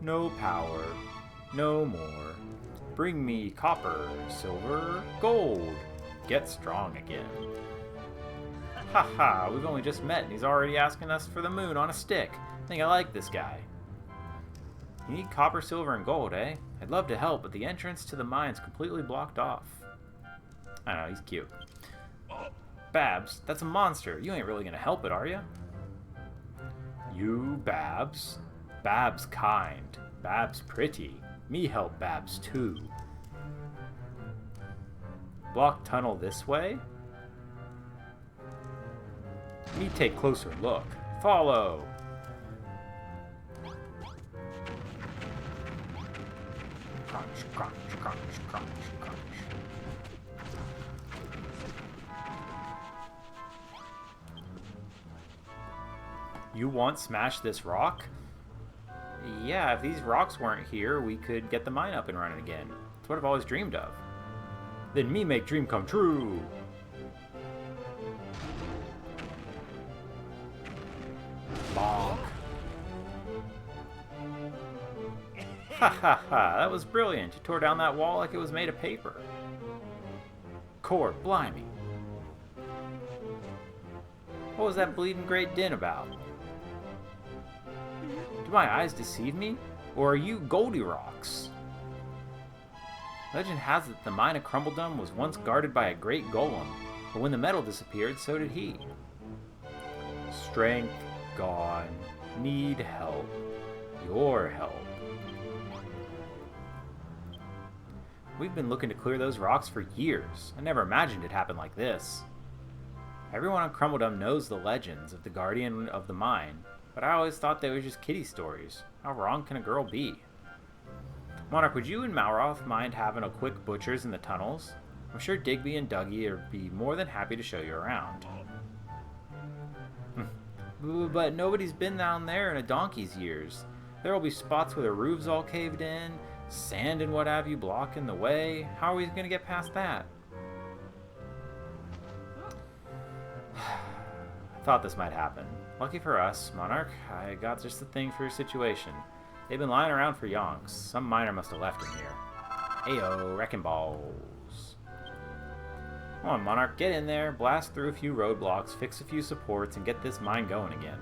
S1: No power. No more. Bring me copper, silver, gold. Get strong again. Haha, we've only just met and he's already asking us for the moon on a stick. I think I like this guy. You need copper, silver, and gold, eh? I'd love to help, but the entrance to the mine's completely blocked off. I don't know, he's cute. Babs, that's a monster. You ain't really gonna help it, are you? You, Babs? Babs kind. Babs pretty. Me help Babs too. Block tunnel this way? Me take closer look. Follow! Crunch, crunch, crunch, crunch, crunch. You want smash this rock? Yeah, if these rocks weren't here, we could get the mine up and running again. That's what I've always dreamed of. Then me make dream come true! Bonk. Ha ha ha, that was brilliant. You tore down that wall like it was made of paper. Cord, blimey. What was that bleeding great din about? Do my eyes deceive me? Or are you Goldilocks? Legend has it the mine of Crumbledum was once guarded by a great golem, but when the metal disappeared, so did he. Strength gone. Need help. Your help. We've been looking to clear those rocks for years. I never imagined it happened like this. Everyone on Crumbledum knows the legends of the Guardian of the Mine, but I always thought they were just kiddie stories. How wrong can a girl be? Monarch, would you and Malroth mind having a quick butcher's in the tunnels? I'm sure Digby and Dougie would be more than happy to show you around. But nobody's been down there in a donkey's years. There will be spots where the roof's all caved in, sand and what have you blocking the way. How are we going to get past that? I thought this might happen. Lucky for us, Monarch, I got just the thing for your situation. They've been lying around for yonks. Some miner must have left them here. Ayo, wrecking balls. Come on, Monarch, get in there, blast through a few roadblocks, fix a few supports, and get this mine going again.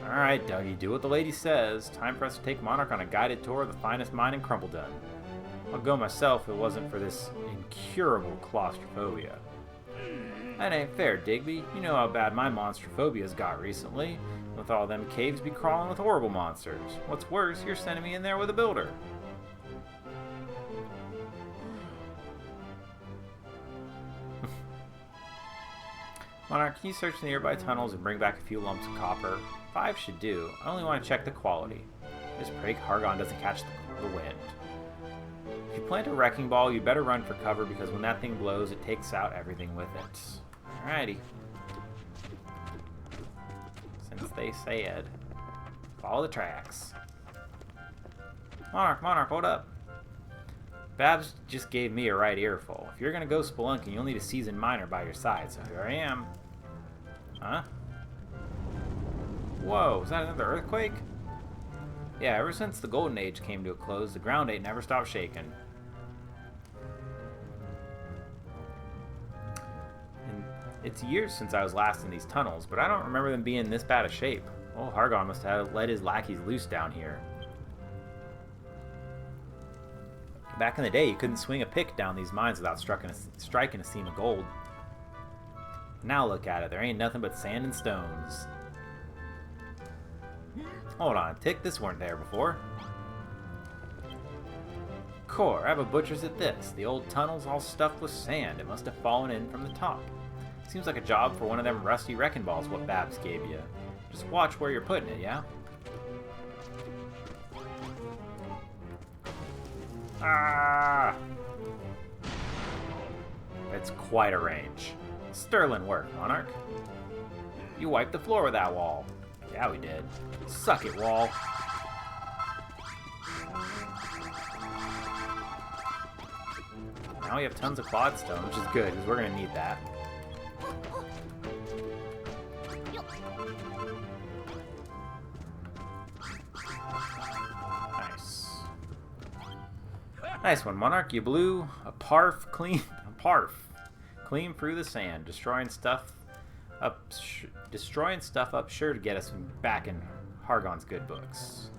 S1: Alright, Dougie, do what the lady says. Time for us to take Monarch on a guided tour of the finest mine in Crumbledon. I'd go myself if it wasn't for this incurable claustrophobia. That ain't fair, Digby. You know how bad my monstrophobia's got recently. With all them caves be crawling with horrible monsters. What's worse, you're sending me in there with a builder. Monarch, can you search the nearby tunnels and bring back a few lumps of copper? 5 should do. I only want to check the quality. Just pray Hargon doesn't catch the wind. If you plant a wrecking ball, you better run for cover because when that thing blows, it takes out everything with it. Alrighty. Since they said, follow the tracks. Monarch, hold up. Babs just gave me a right earful. If you're gonna go spelunking, you'll need a seasoned miner by your side, so here I am. Huh? Whoa, was that another earthquake? Yeah, ever since the Golden Age came to a close, the ground ain't never stopped shaking. And it's years since I was last in these tunnels, but I don't remember them being in this bad a shape. Old Hargon must have let his lackeys loose down here. Back in the day, you couldn't swing a pick down these mines without striking a seam of gold. Now look at it, there ain't nothing but sand and stones. Hold on, Tick, this weren't there before. Core, I have a butcher's at this. The old tunnel's all stuffed with sand. It must have fallen in from the top. Seems like a job for one of them rusty wrecking balls what Babs gave you. Just watch where you're putting it, yeah? Ah! It's quite a range. Sterling work, Monarch. You wiped the floor with that wall. Yeah, we did. Suck it, wall. Now we have tons of clodstone, which is good, because we're going to need that. Nice. Nice one, Monarch. You blew a parf clean through the sand, destroying stuff up sure to get us back in Hargon's good books.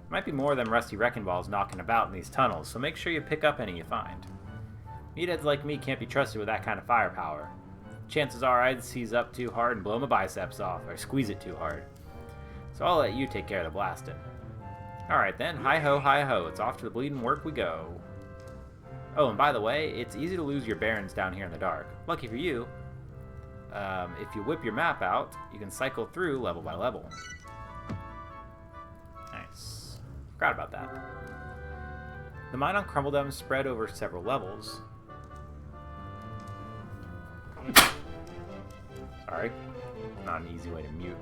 S1: Might be more than rusty wrecking balls knocking about in these tunnels, so make sure you pick up any you find. Meatheads like me can't be trusted with that kind of firepower. Chances are I'd seize up too hard and blow my biceps off, or squeeze it too hard. So I'll let you take care of the blasting. Alright then, hi-ho, it's off to the bleeding work we go. Oh, and by the way, it's easy to lose your bearings down here in the dark. Lucky for you, if you whip your map out, you can cycle through level by level. Nice. Forgot about that. The mine on Crumbledom spread over several levels. Sorry. Not an easy way to mute.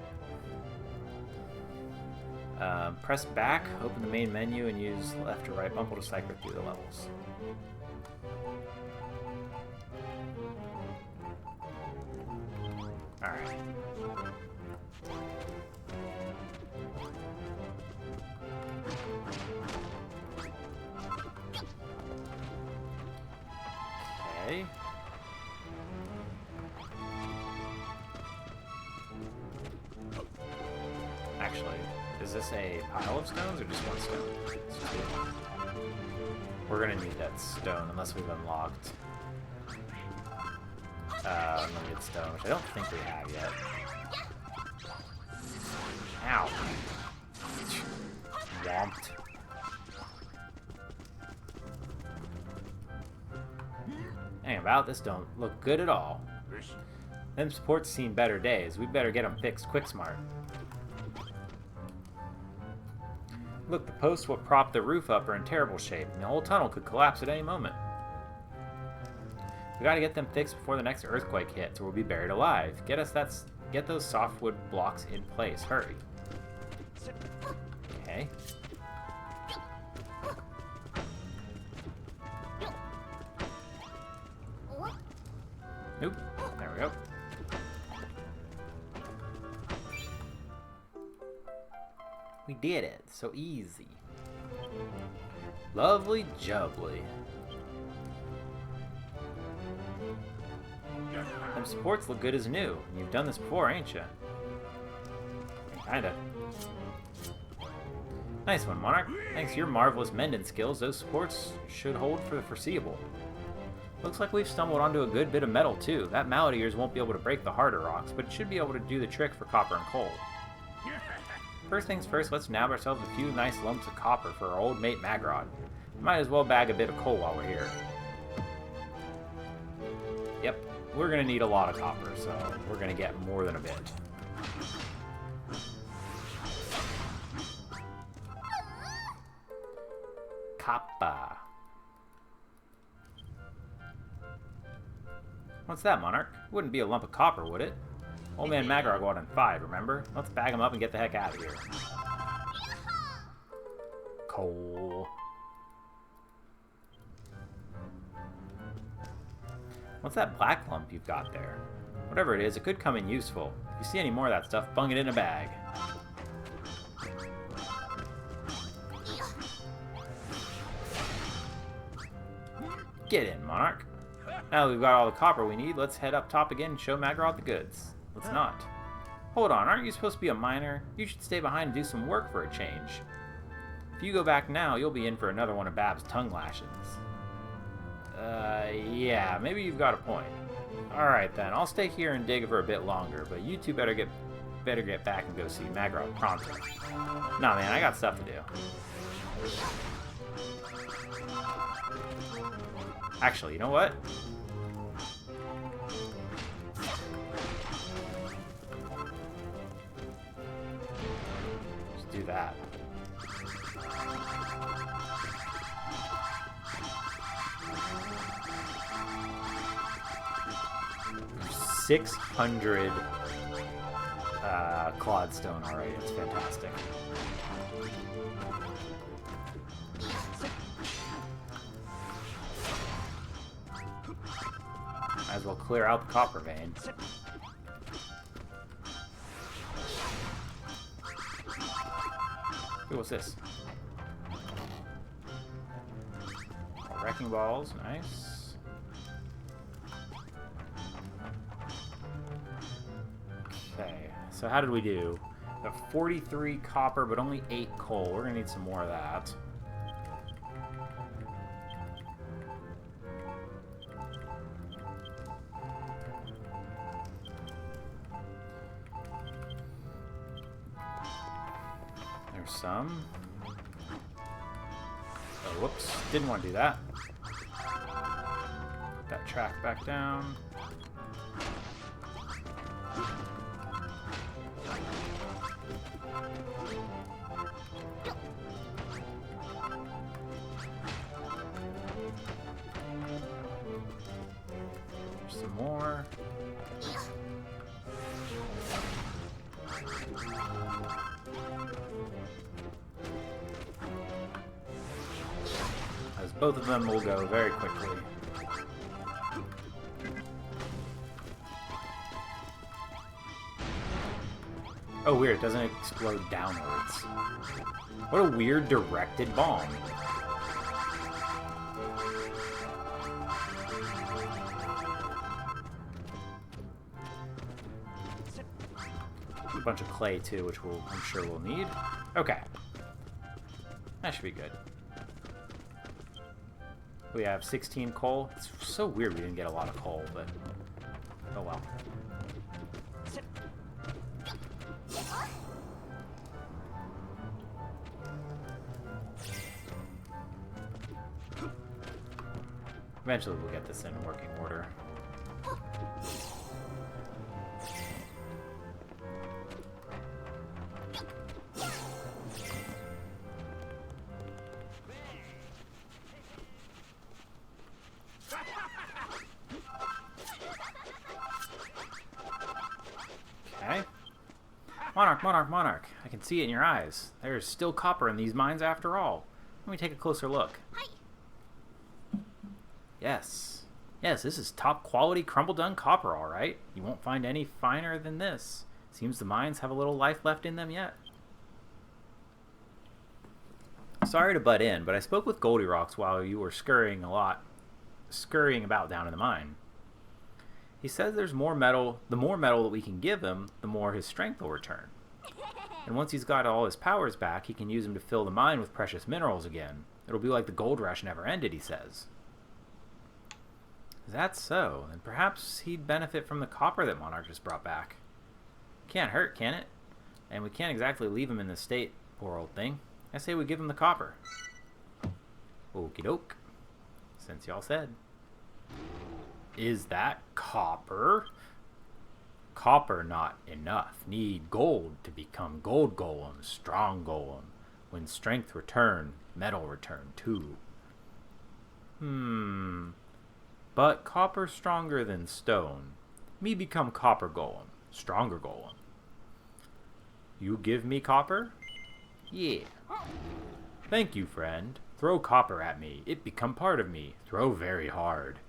S1: Press back, open the main menu, and use left or right bumper to cycle through the levels. Alright. Okay. Actually, is this a pile of stones or just one stone? It's two. We're gonna need that stone unless we've unlocked unlimited stone, which I don't think we have yet. Ow. Womped. Hang about, this don't look good at all. Them supports seen better days. We better get them fixed quick smart. Look, the posts what prop the roof up are in terrible shape, and the whole tunnel could collapse at any moment. We gotta get them fixed before the next earthquake hits, or we'll be buried alive. Get those softwood blocks in place. Hurry. Okay. Nope. There we go. We did it. So easy. Lovely jubbly. Them supports look good as new. You've done this before, ain't you? Kinda. Nice one, Monarch. Thanks to your marvelous mending skills, those supports should hold for the foreseeable. Looks like we've stumbled onto a good bit of metal, too. That mallet of yours won't be able to break the harder rocks, but it should be able to do the trick for copper and coal. First things first, let's nab ourselves a few nice lumps of copper for our old mate Magrod. Might as well bag a bit of coal while we're here. Yep, we're going to need a lot of copper, so we're going to get more than a bit. Copper. What's that, Monarch? It wouldn't be a lump of copper, would it? Old man Magrod got on 5, remember? Let's bag him up and get the heck out of here. Coal. What's that black lump you've got there? Whatever it is, it could come in useful. If you see any more of that stuff, bung it in a bag. Get in, Monarch. Now that we've got all the copper we need, let's head up top again and show Magrod the goods. Let's not. Hold on, aren't you supposed to be a miner? You should stay behind and do some work for a change. If you go back now, you'll be in for another one of Bab's tongue lashings. Yeah, maybe you've got a point. Alright then, I'll stay here and dig for a bit longer, but you two better get back and go see Magrod pronto. Nah man, I got stuff to do. Actually, you know what? Just do that. $600 clodstone already. It's fantastic. Might as well clear out the copper vein. Ooh, what's this? More wrecking balls, nice. Okay, so how did we do? Got 43 copper, but only 8 coal. We're gonna need some more of that. There's some. Oh, whoops. Didn't want to do that. Put that track back down. There's some more. As both of them will go very quickly. Oh, weird. It doesn't explode downwards. What a weird directed bomb. A bunch of clay, too, which I'm sure we'll need. Okay. That should be good. We have 16 coal. It's so weird we didn't get a lot of coal, but oh well. Eventually we'll get this in working order. Okay. Monarch, Monarch, Monarch. I can see it in your eyes. There's still copper in these mines after all. Let me take a closer look. Yes. Yes, this is top quality crumble done copper, all right. You won't find any finer than this. Seems the mines have a little life left in them yet. Sorry to butt in, but I spoke with Goldilocks while you were scurrying about down in the mine. He says there's more metal. The more metal that we can give him, the more his strength will return. And once he's got all his powers back, he can use them to fill the mine with precious minerals again. It'll be like the gold rush never ended, he says. Is that so? Then perhaps he'd benefit from the copper that Monarch just brought back. Can't hurt, can it? And we can't exactly leave him in this state, poor old thing. I say we give him the copper. Okie doke. Since y'all said. Is that copper? Copper not enough. Need gold to become gold golem, strong golem. When strength return, metal return too. But copper stronger than stone. Me become copper golem, stronger golem. You give me copper? Yeah. Thank you, friend. Throw copper at me. It become part of me. Throw very hard.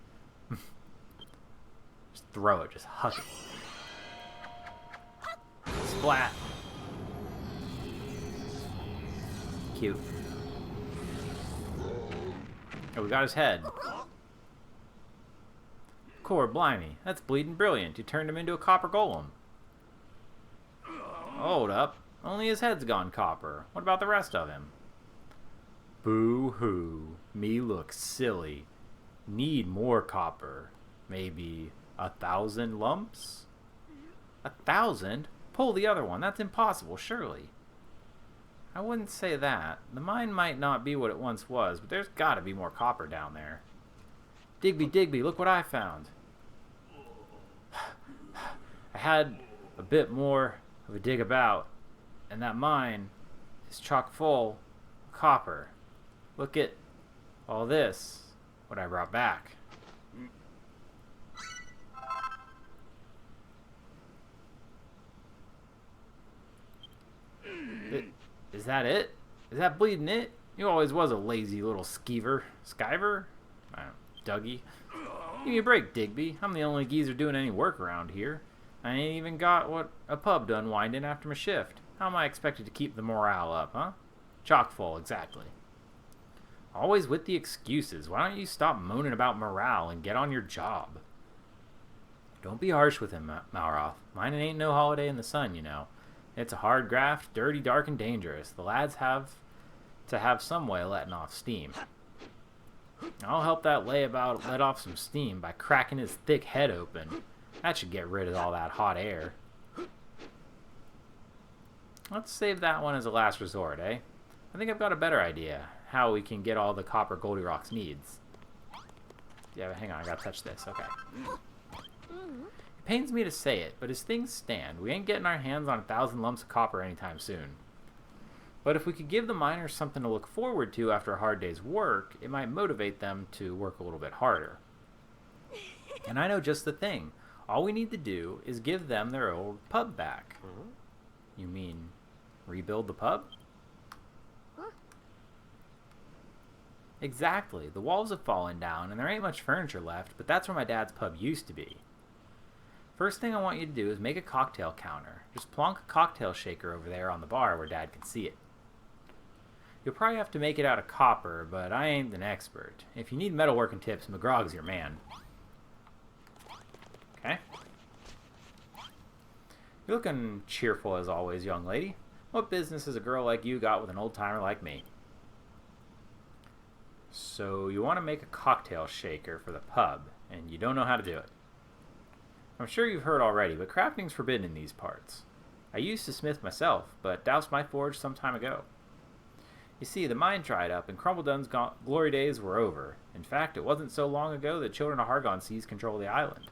S1: Just throw it. Just huck it. Splat. Cute. Oh, we got his head. Core, blimey. That's bleeding brilliant. You turned him into a copper golem. Hold up. Only his head's gone copper. What about the rest of him? Boo-hoo. Me looks silly. Need more copper. Maybe 1,000 lumps? 1,000? Pull the other one. That's impossible, surely. I wouldn't say that. The mine might not be what it once was, but there's gotta be more copper down there. Digby, Digby, look what I found. I had a bit more of a dig about, and that mine is chock full of copper. Look at all this, what I brought back. Is that it? Is that bleeding it? You always was a lazy little skeever. Skiver? I don't know, Dougie. Give me a break, Digby. I'm the only geezer doing any work around here. I ain't even got what a pub to unwind in after my shift. How am I expected to keep the morale up, huh? Chock full, exactly. Always with the excuses. Why don't you stop moaning about morale and get on your job? Don't be harsh with him, Mauroth. Mine ain't no holiday in the sun, you know. It's a hard graft, dirty, dark, and dangerous. The lads have to have some way of letting off steam. I'll help that layabout let off some steam by cracking his thick head open. That should get rid of all that hot air. Let's save that one as a last resort, eh? I think I've got a better idea how we can get all the copper Goldilocks needs. Yeah, hang on, I gotta touch this. Okay. It pains me to say it, but as things stand, we ain't getting our hands on 1,000 lumps of copper anytime soon. But if we could give the miners something to look forward to after a hard day's work, it might motivate them to work a little bit harder. And I know just the thing. All we need to do is give them their old pub back. You mean rebuild the pub? Exactly. The walls have fallen down and there ain't much furniture left, but that's where my dad's pub used to be. First thing I want you to do is make a cocktail counter. Just plonk a cocktail shaker over there on the bar where Dad can see it. You'll probably have to make it out of copper, but I ain't an expert. If you need metalworking tips, McGrog's your man. Okay. You're looking cheerful as always, young lady. What business has a girl like you got with an old-timer like me? So you want to make a cocktail shaker for the pub, and you don't know how to do it. I'm sure you've heard already, but crafting's forbidden in these parts. I used to smith myself, but doused my forge some time ago. You see, the mine dried up, and Crumbledun's glory days were over. In fact, it wasn't so long ago that children of Hargon seas control the island.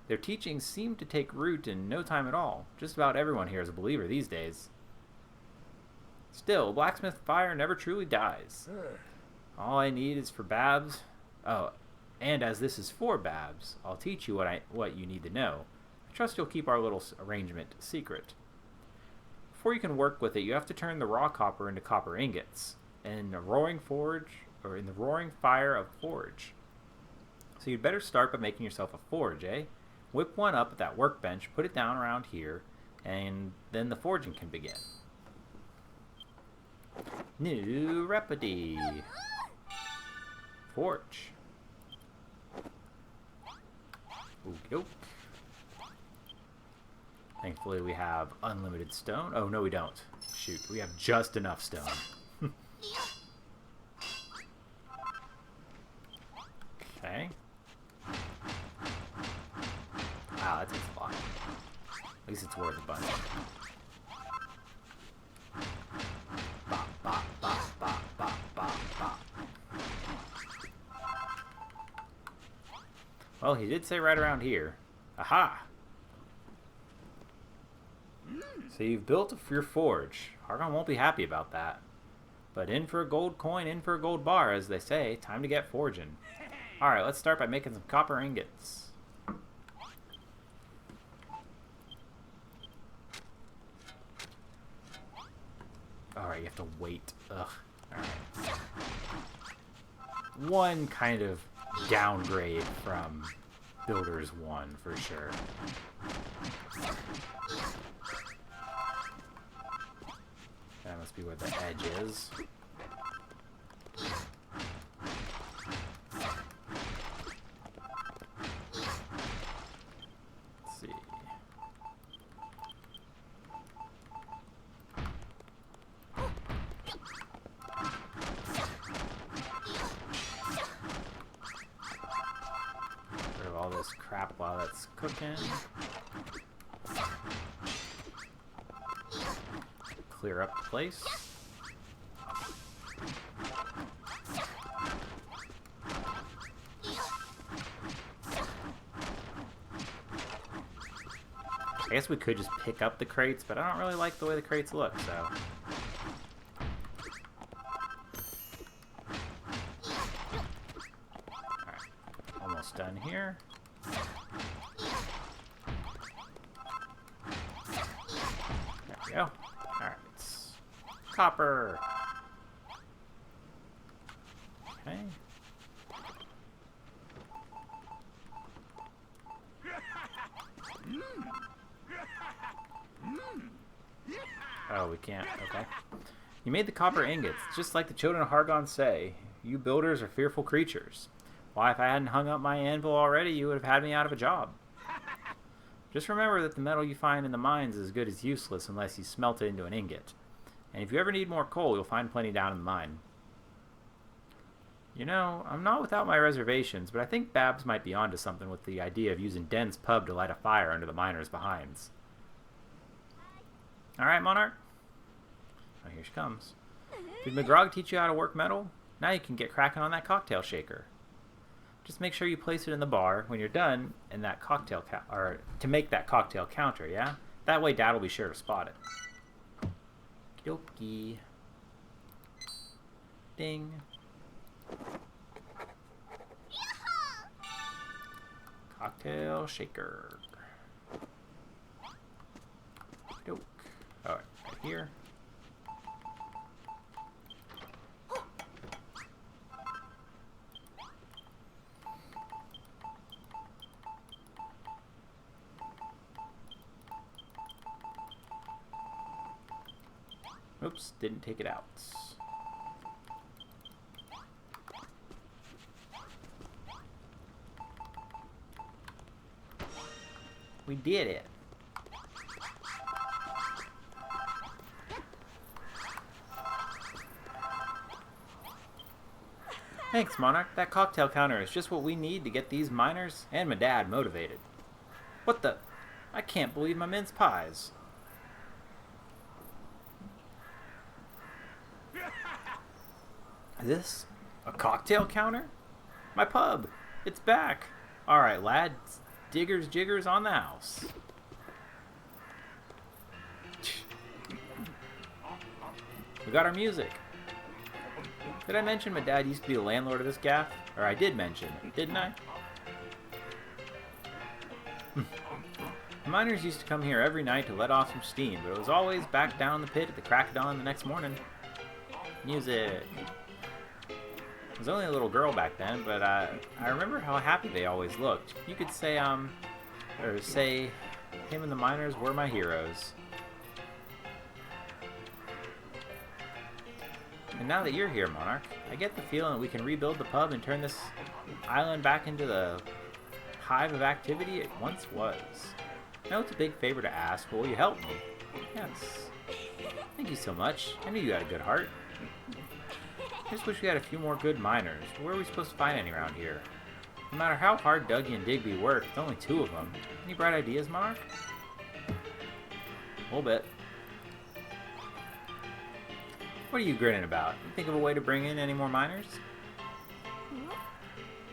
S1: Their teachings seem to take root in no time at all. Just about everyone here is a believer these days. Still, blacksmith fire never truly dies. All I need is for Babs. Oh, and as this is for Babs, I'll teach you what you need to know. I trust you'll keep our little arrangement secret. Before you can work with it, you have to turn the raw copper into copper ingots in the roaring fire of forge. So you'd better start by making yourself a forge, eh? Whip one up at that workbench, put it down around here, and then the forging can begin. New recipe. Forge. Okie-doke. Thankfully we have unlimited stone. Oh, no we don't. Shoot, we have just enough stone. Okay. Wow, that takes a lot. At least it's worth a bunch. Bop, bop, bop, bop, bop, bop, bop. Well, he did say right around here. Aha! So you've built your forge. Hargon won't be happy about that. But in for a gold coin, in for a gold bar, as they say. Time to get forging. Alright, let's start by making some copper ingots. Alright, you have to wait. Ugh. Alright. One kind of downgrade from Builders 1, for sure. That must be where the edge is. Let's see. Rid of all this crap while that's cooking. Clear up the place. I guess we could just pick up the crates, but I don't really like the way the crates look, so. Alright, almost done here. There we go. Alright. Copper. Okay. Oh, we can't. Okay. You made the copper ingots, just like the children of Hargon say. You builders are fearful creatures. Why, if I hadn't hung up my anvil already, you would have had me out of a job. Just remember that the metal you find in the mines is as good as useless unless you smelt it into an ingot. And if you ever need more coal, you'll find plenty down in the mine. You know, I'm not without my reservations, but I think Babs might be onto something with the idea of using Den's pub to light a fire under the miners' behinds. Alright, Monarch? Oh, here she comes. Did McGrog teach you how to work metal? Now you can get cracking on that cocktail shaker. Just make sure you place it in the bar when you're done in that cocktail or to make that cocktail counter, yeah? That way Dad will be sure to spot it. Okie dokie. Ding. Cocktail shaker. Doke. Alright, right here. Oops, didn't take it out. We did it. Thanks, Monarch. That cocktail counter is just what we need to get these miners and my dad motivated. What the? I can't believe my mince pies. Is this a cocktail counter? My pub. It's back. Alright, lads. Diggers jiggers on the house. We got our music. Did I mention my dad used to be the landlord of this gaff? Or I did mention it, didn't I? The miners used to come here every night to let off some steam, but it was always back down the pit at the crack of dawn the next morning. Music. I was only a little girl back then, but I remember how happy they always looked. You could say, him and the miners were my heroes. And now that you're here, Monarch, I get the feeling that we can rebuild the pub and turn this island back into the hive of activity it once was. I know it's a big favor to ask, but will you help me? Yes. Thank you so much. I knew you had a good heart. I just wish we had a few more good miners. Where are we supposed to find any around here? No matter how hard Dougie and Digby work, it's only two of them. Any bright ideas, Monarch? A little bit. What are you grinning about? You think of a way to bring in any more miners?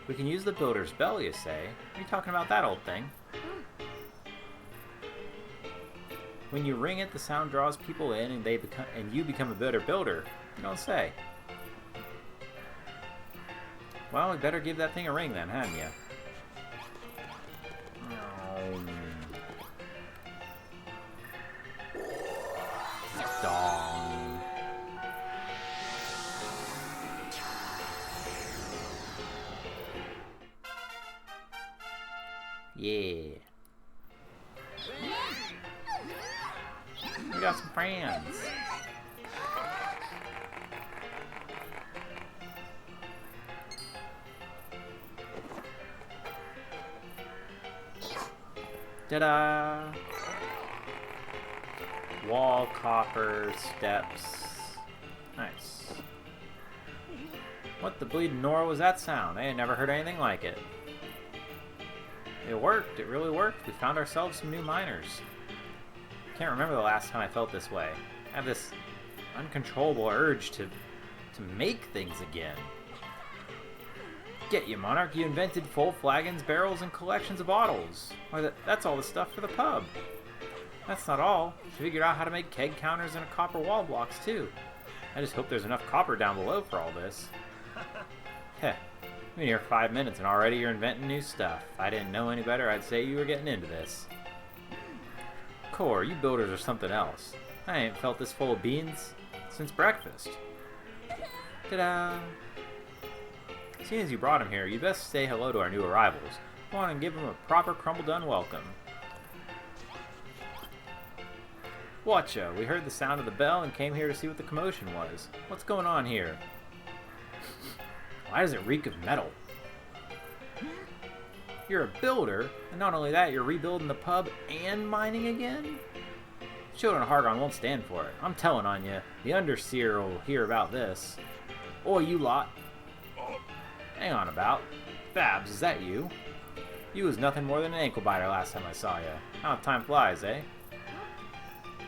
S1: We can use the builder's bell, you say? What are you talking about that old thing? When you ring it, the sound draws people in, and you become a better builder. You don't say. Well, we better give that thing a ring then, hadn't you? Dong. Yeah. We got some friends. Ta-da! Wall, copper, steps. Nice. What the bleeding Nora was that sound? I had never heard anything like it. It worked. It really worked. We found ourselves some new miners. Can't remember the last time I felt this way. I have this uncontrollable urge to make things again. Get you, Monarch. You invented full flagons, barrels, and collections of bottles. Why, that's all the stuff for the pub. That's not all. You figured out how to make keg counters and a copper wall blocks, too. I just hope there's enough copper down below for all this. Heh. I've been here 5 minutes and already you're inventing new stuff. If I didn't know any better, I'd say you were getting into this. Core, you builders are something else. I ain't felt this full of beans since breakfast. Ta-da! Seeing as you brought him here, you best say hello to our new arrivals. Go on and give them a proper crumble-done welcome. Whatcha? We heard the sound of the bell and came here to see what the commotion was. What's going on here? Why does it reek of metal? You're a builder, and not only that, you're rebuilding the pub and mining again? Children of Hargon won't stand for it. I'm telling on you. The Underseer will hear about this. Oi, you lot. Hang on about. Babs, is that you? You was nothing more than an ankle biter last time I saw you. How time flies, eh?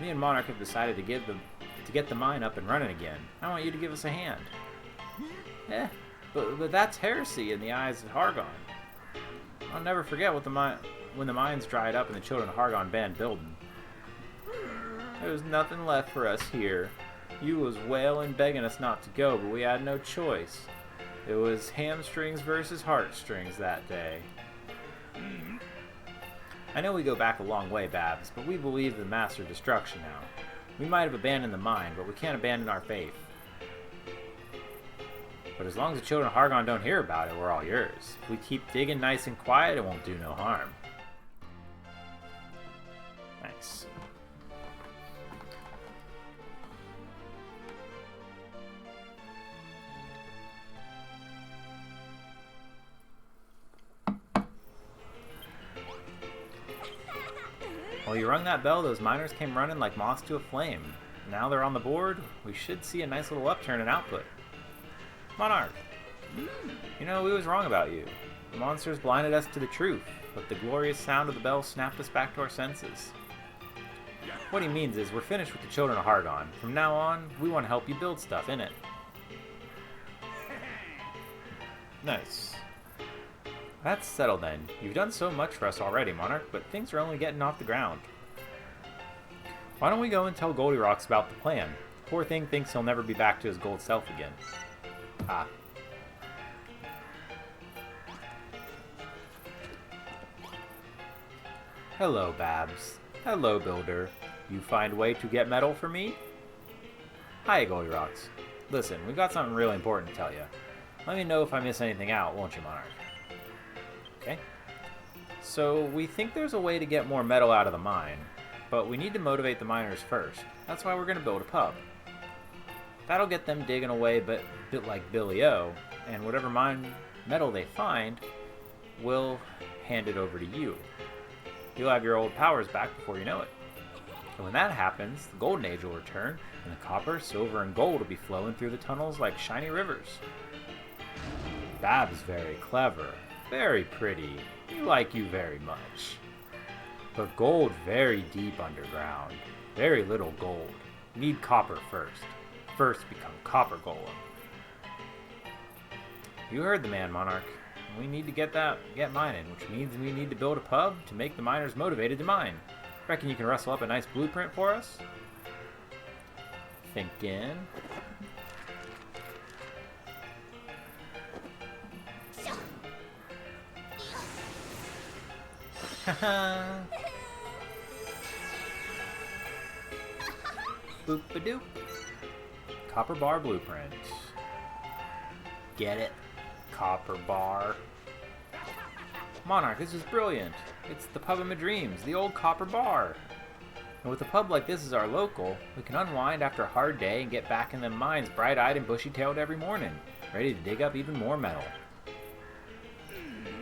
S1: Me and Monarch have decided to get the mine up and running again. I want you to give us a hand. But that's heresy in the eyes of Hargon. I'll never forget when the mines dried up and the Children of Hargon banned building. There was nothing left for us here. You was wailing, begging us not to go, but we had no choice. It was hamstrings versus heartstrings that day. I know we go back a long way, Babs, but we believe in master destruction now. We might have abandoned the mine, but we can't abandon our faith. But as long as the Children of Hargon don't hear about it, we're all yours. If we keep digging nice and quiet, it won't do no harm. Nice. While you rung that bell, those miners came running like moths to a flame. Now they're on the board, we should see a nice little upturn in output. Monarch, you know, we was wrong about you. The monsters blinded us to the truth, but the glorious sound of the bell snapped us back to our senses. What he means is, we're finished with the Children of Hargon. From now on, we want to help you build stuff in it. Nice. That's settled then. You've done so much for us already, Monarch, but things are only getting off the ground. Why don't we go and tell Goldilocks about the plan? The poor thing thinks he'll never be back to his gold self again. Ah. Hello, Babs. Hello, Builder. You find way to get metal for me? Hi, Goldilocks. Listen, we've got something really important to tell you. Let me know if I miss anything out, won't you, Monarch? Okay. So, we think there's a way to get more metal out of the mine, but we need to motivate the miners first. That's why we're going to build a pub. That'll get them digging away a bit like Billy O, and whatever mine metal they find, we'll hand it over to you. You'll have your old powers back before you know it. And when that happens, the Golden Age will return, and the copper, silver, and gold will be flowing through the tunnels like shiny rivers. Bab's very clever. Very pretty. We like you very much. But gold very deep underground. Very little gold. Need copper first. First become copper golem. You heard the man, Monarch. We need to get mining, which means we need to build a pub to make the miners motivated to mine. Reckon you can rustle up a nice blueprint for us? Thinking. Boop-a-doop. Copper bar blueprint. Get it? Copper bar. Monarch, this is brilliant. It's the pub of my dreams, the old copper bar. And with a pub like this as our local, we can unwind after a hard day and get back in them mines bright-eyed and bushy-tailed every morning, ready to dig up even more metal.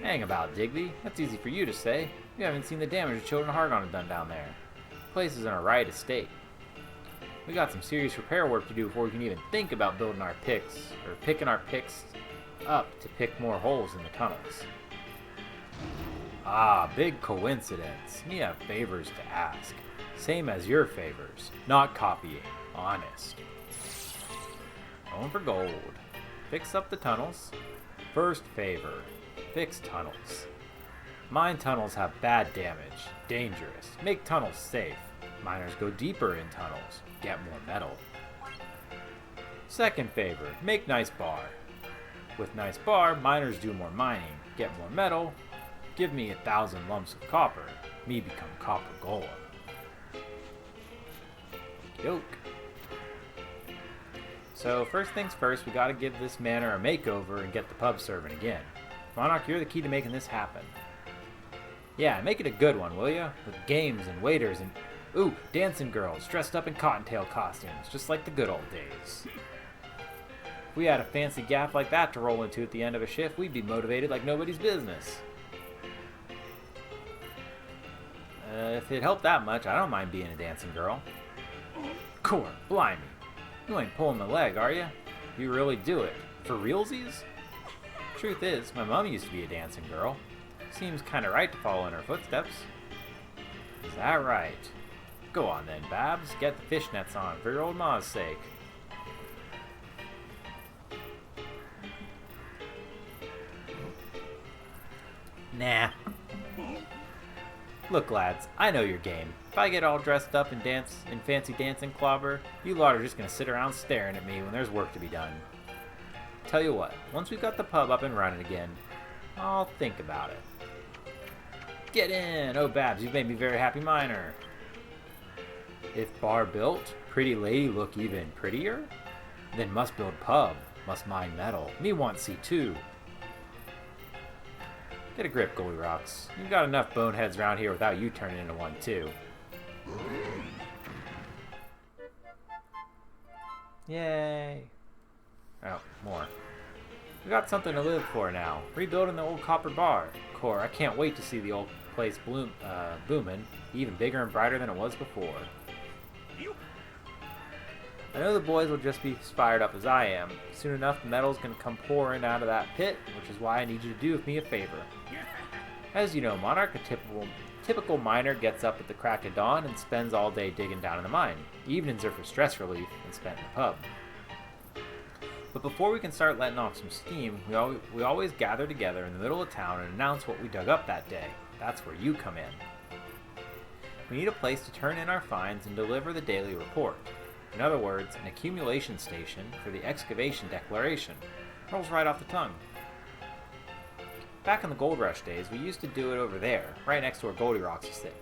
S1: Hang about, Digby. That's easy for you to say. You haven't seen the damage the Children of Hargon have done down there. The place is in a riot state. We got some serious repair work to do before we can even think about building our picks, or picking our picks up to pick more holes in the tunnels. Ah, big coincidence. Me have favors to ask. Same as your favors. Not copying. Honest. Going for gold. Fix up the tunnels. First favor. Fix tunnels. Mine tunnels have bad damage. Dangerous. Make tunnels safe. Miners go deeper in tunnels. Get more metal. Second favor. Make nice bar. With nice bar, miners do more mining. Get more metal. Give me 1,000 lumps of copper. Me become copper golem. Yoke. So first things first, we gotta give this manor a makeover and get the pub serving again. Monarch, you're the key to making this happen. Yeah, make it a good one, will ya? With games and waiters and Ooh, dancing girls dressed up in cottontail costumes, just like the good old days. If we had a fancy gaff like that to roll into at the end of a shift, we'd be motivated like nobody's business. If it helped that much, I don't mind being a dancing girl. Core, blimey. You ain't pulling my leg, are you? You really do it. For realsies? Truth is, my mom used to be a dancing girl. Seems kinda right to follow in her footsteps. Is that right? Go on then, Babs. Get the fishnets on for your old ma's sake. Nah. Look, lads, I know your game. If I get all dressed up and dance in fancy dancing clobber, you lot are just gonna sit around staring at me when there's work to be done. Tell you what, once we've got the pub up and running again, I'll think about it. Get in! Oh, Babs, you've made me very happy miner. If bar built, pretty lady look even prettier? Then must build pub, must mine metal. Me want C2. Get a grip, Goldilocks. You've got enough boneheads around here without you turning into one, too. Yay. Oh, more. We got something to live for now. Rebuilding the old copper bar. Core, I can't wait to see the old place booming, even bigger and brighter than it was before. I know the boys will just be as fired up as I am. Soon enough, the metal's gonna come pouring out of that pit, which is why I need you to do me a favor. As you know, Monarch, a typical miner gets up at the crack of dawn and spends all day digging down in the mine. Evenings are for stress relief and spent in the pub. But before we can start letting off some steam, we always gather together in the middle of town and announce what we dug up that day. That's where you come in. We need a place to turn in our finds and deliver the daily report. In other words, an accumulation station for the excavation declaration. Rolls right off the tongue. Back in the gold rush days, we used to do it over there, right next to where Goldilocks is sitting.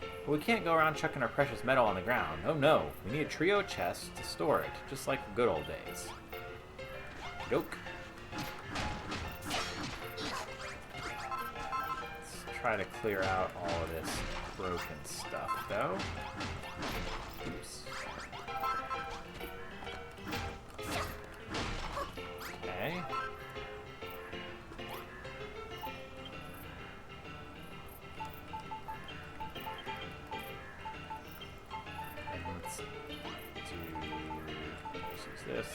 S1: But we can't go around chucking our precious metal on the ground. Oh no, we need a trio of chests to store it, just like the good old days. Doke. Let's try to clear out all of this broken stuff, though. Oops. Okay. And let's use this.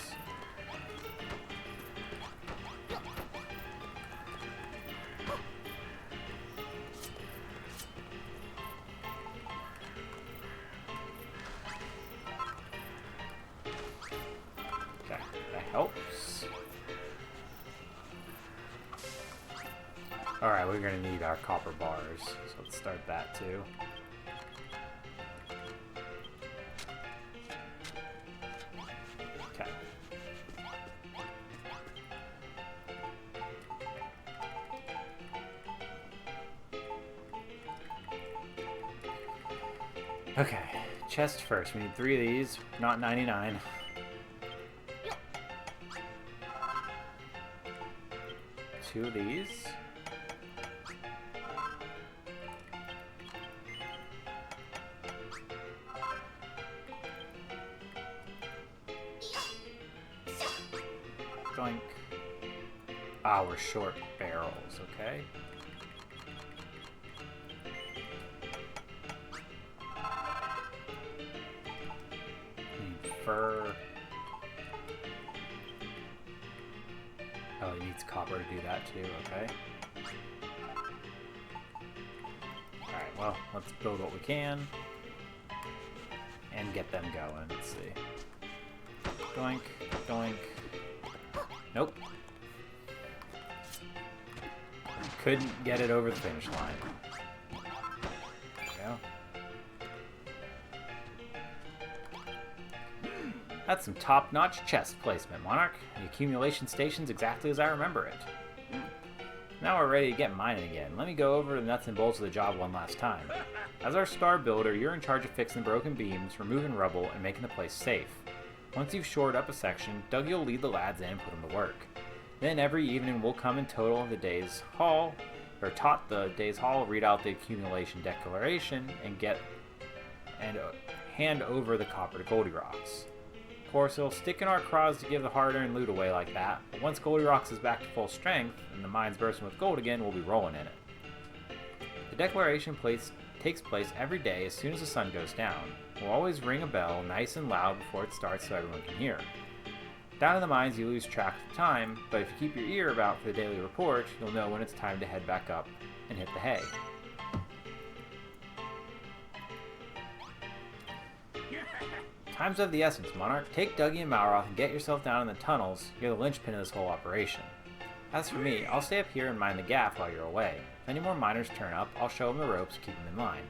S1: Helps. Alright, we're going to need our copper bars, so let's start that too. Okay. Okay, chest first. We need 3 of these, not 99. Two of these. Doink. Ah, we're short barrels, okay. Need fur. Oh, it needs copper to do that too, okay. Alright, well, let's build what we can. And get them going, let's see. Doink, doink. Nope. Couldn't get it over the finish line. There we go. That's some top-notch chest placement, Monarch. The accumulation station's exactly as I remember it. Now we're ready to get mining again. Let me go over the nuts and bolts of the job one last time. As our star builder, you're in charge of fixing broken beams, removing rubble, and making the place safe. Once you've shored up a section, Doug will lead the lads in and put them to work. Then every evening we'll come in total the day's hall, or taught the day's hall, read out the accumulation declaration, and get and hand over the copper to Goldilocks. Of course, it'll stick in our craws to give the hard-earned loot away like that, but once Goldilocks is back to full strength and the mine's bursting with gold again, we'll be rolling in it. The declaration takes place every day as soon as the sun goes down. We'll always ring a bell nice and loud before it starts so everyone can hear. Down in the mines, you lose track of time, but if you keep your ear about for the daily report, you'll know when it's time to head back up and hit the hay. Time's of the essence, Monarch. Take Dougie and Malroth and get yourself down in the tunnels. You're the linchpin of this whole operation. As for me, I'll stay up here and mind the gaff while you're away. If any more miners turn up, I'll show them the ropes, keep them in line.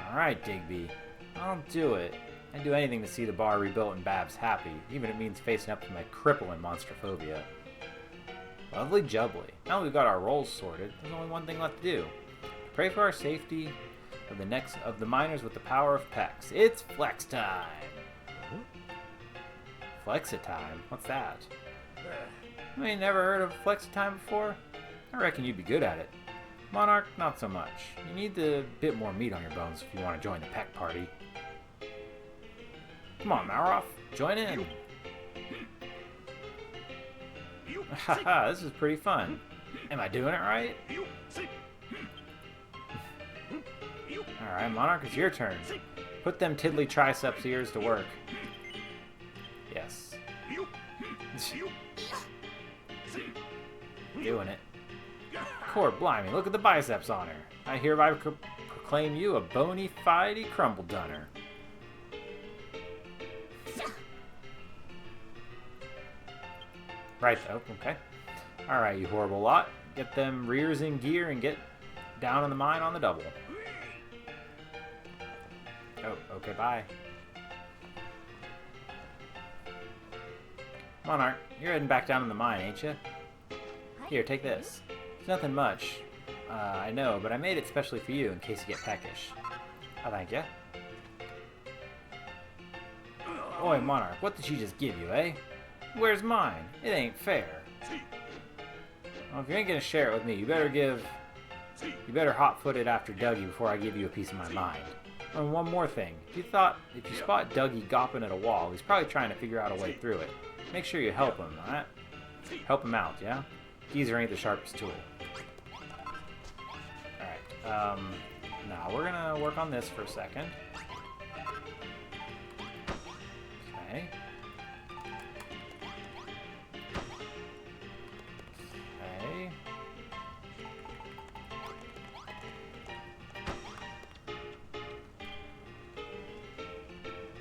S1: Alright, Digby. I'll do it. I'd do anything to see the bar rebuilt and Babs happy, even if it means facing up to my crippling monstrophobia. Lovely jubbly. Now we've got our roles sorted, there's only one thing left to do. Pray for our safety of the miners with the power of Pex. It's flex time! Flexitime? What's that? You ain't never heard of flexitime before? I reckon you'd be good at it. Monarch, not so much. You need a bit more meat on your bones if you want to join the Peck party. Come on, Malroth, join in! Haha, this is pretty fun. Am I doing it right? Alright, Monarch, it's your turn. Put them tiddly triceps of yours to work. Yes. Doing it. Core blimey, look at the biceps on her. I hereby proclaim you a bony fighty crumble dunner. Right though, okay. Alright, you horrible lot. Get them rears in gear and get down in the mine on the double. Oh, okay, bye. Monarch, you're heading back down in the mine, ain't you? Here, take this. It's nothing much, I know, but I made it specially for you in case you get peckish. Oh, thank you. Oi, Monarch, what did she just give you, eh? Where's mine? It ain't fair. Well, if you ain't gonna share it with me, you better hot-foot it after Dougie before I give you a piece of my mind. And one more thing. If you spot Dougie gopping at a wall, he's probably trying to figure out a way through it. Make sure you help him, alright? Help him out, yeah? Geezer ain't the sharpest tool. Alright, now we're gonna work on this for a second. Okay. Okay.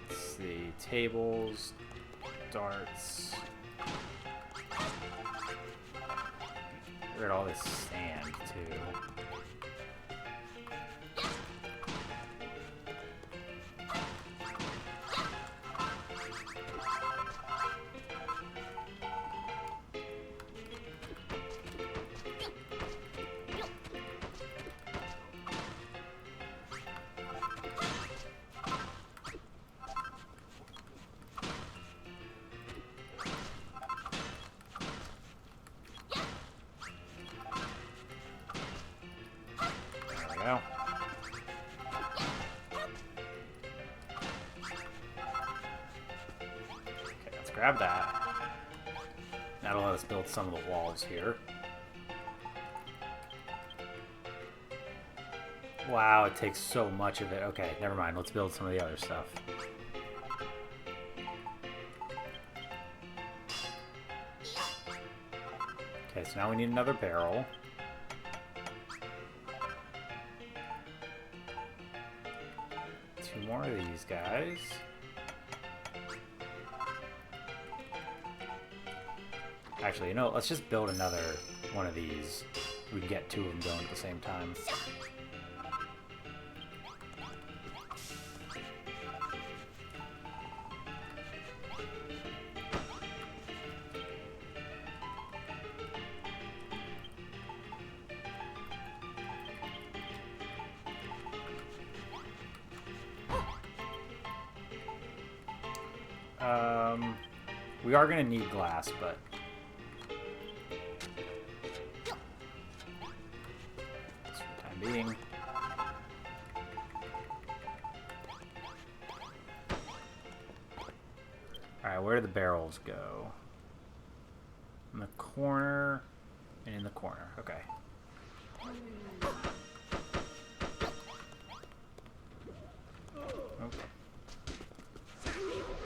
S1: Let's see, tables, darts. Get rid of all this sand, too. Well. Okay, let's grab that. That'll let us build some of the walls here. Wow, it takes so much of it. Okay, never mind. Let's build some of the other stuff. Okay, so now we need another barrel. More of these guys. Actually, you know, let's just build another one of these. We can get two of them going at the same time. We are going to need glass, but... just for the time being. Alright, where do the barrels go? In the corner and in the corner. Okay. Okay.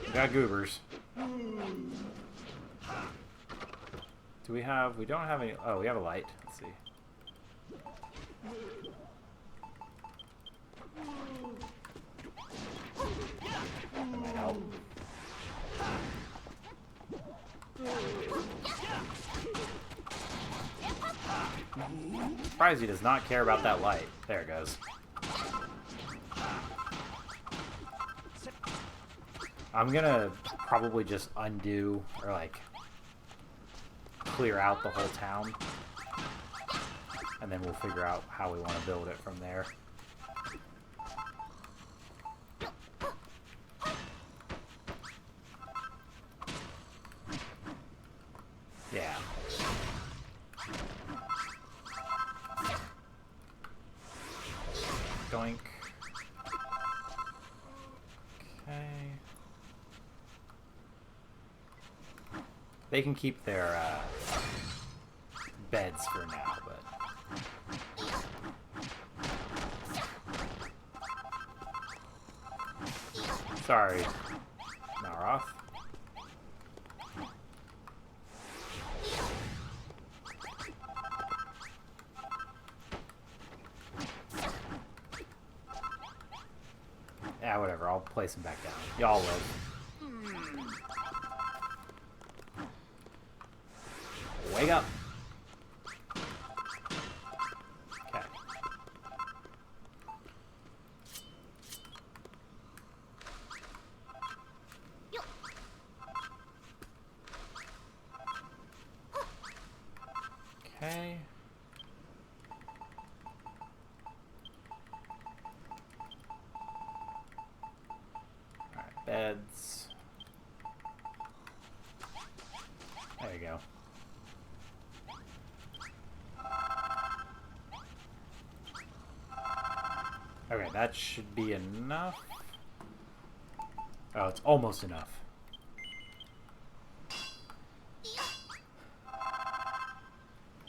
S1: We got goobers. Do we have... We don't have any... Oh, we have a light. Let's see. That might help. Surprised he does not care about that light. There it goes. I'm gonna probably just undo or like clear out the whole town, and then we'll figure out how we want to build it from there. Yeah. Doink. Okay. They can keep their beds for now, but... Sorry, Naroth. Yeah, whatever. I'll place him back down. Y'all will. Wake up. Okay. Okay. Alright, beds. There you go. Okay, that should be enough. Oh, it's almost enough.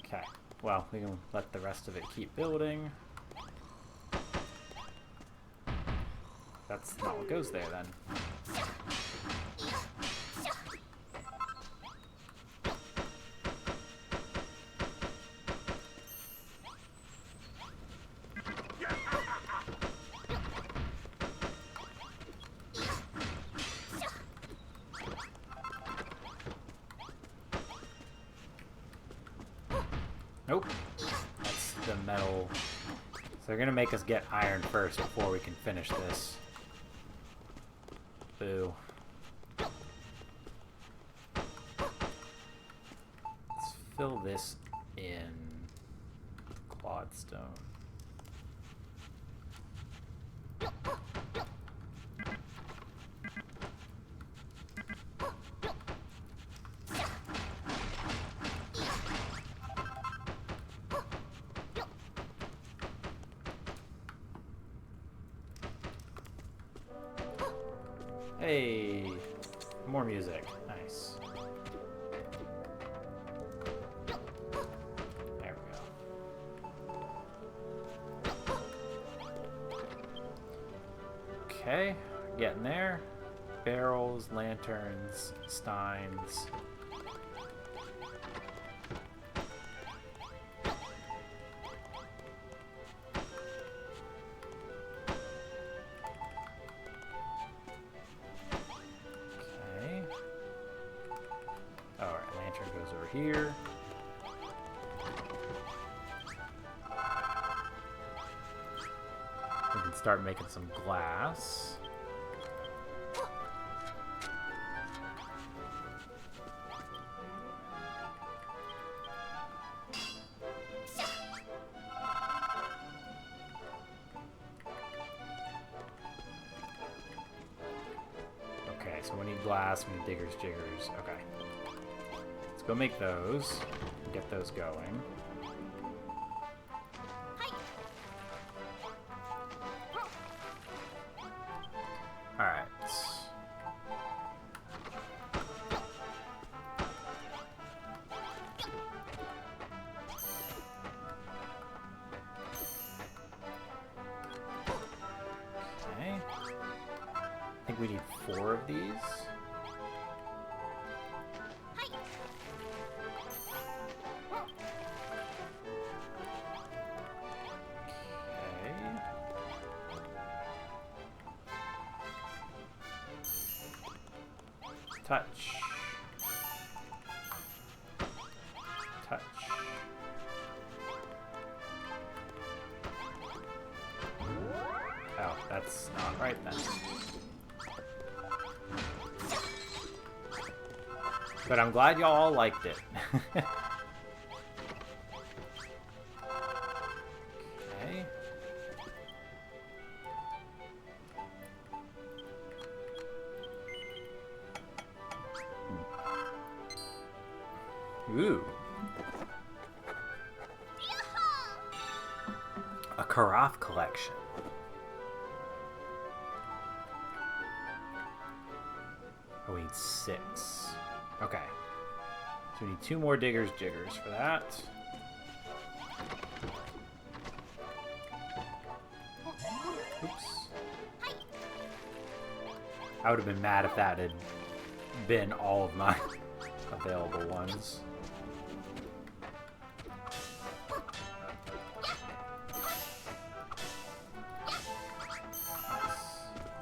S1: Okay, well, we can let the rest of it keep building. That's not what goes there, then. Nope. That's the metal. So they're gonna make us get iron first before we can finish this. Boo. Let's fill this in quadstone. Hey, more music. Nice. There we go. Okay, getting there. Barrels, lanterns, steins. Here. We can start making some glass. Okay, so we need glass, we need diggers, jiggers. Okay. Let's go make those. Get those going. Alright. we need 4 of these. Touch. Touch. Oh, that's not right then. But I'm glad y'all all liked it. Okay. Ooh. A carafe collection. Oh, we need 6. Okay. So we need 2 more diggers jiggers for that. Oops. I would have been mad if that had been all of my available ones.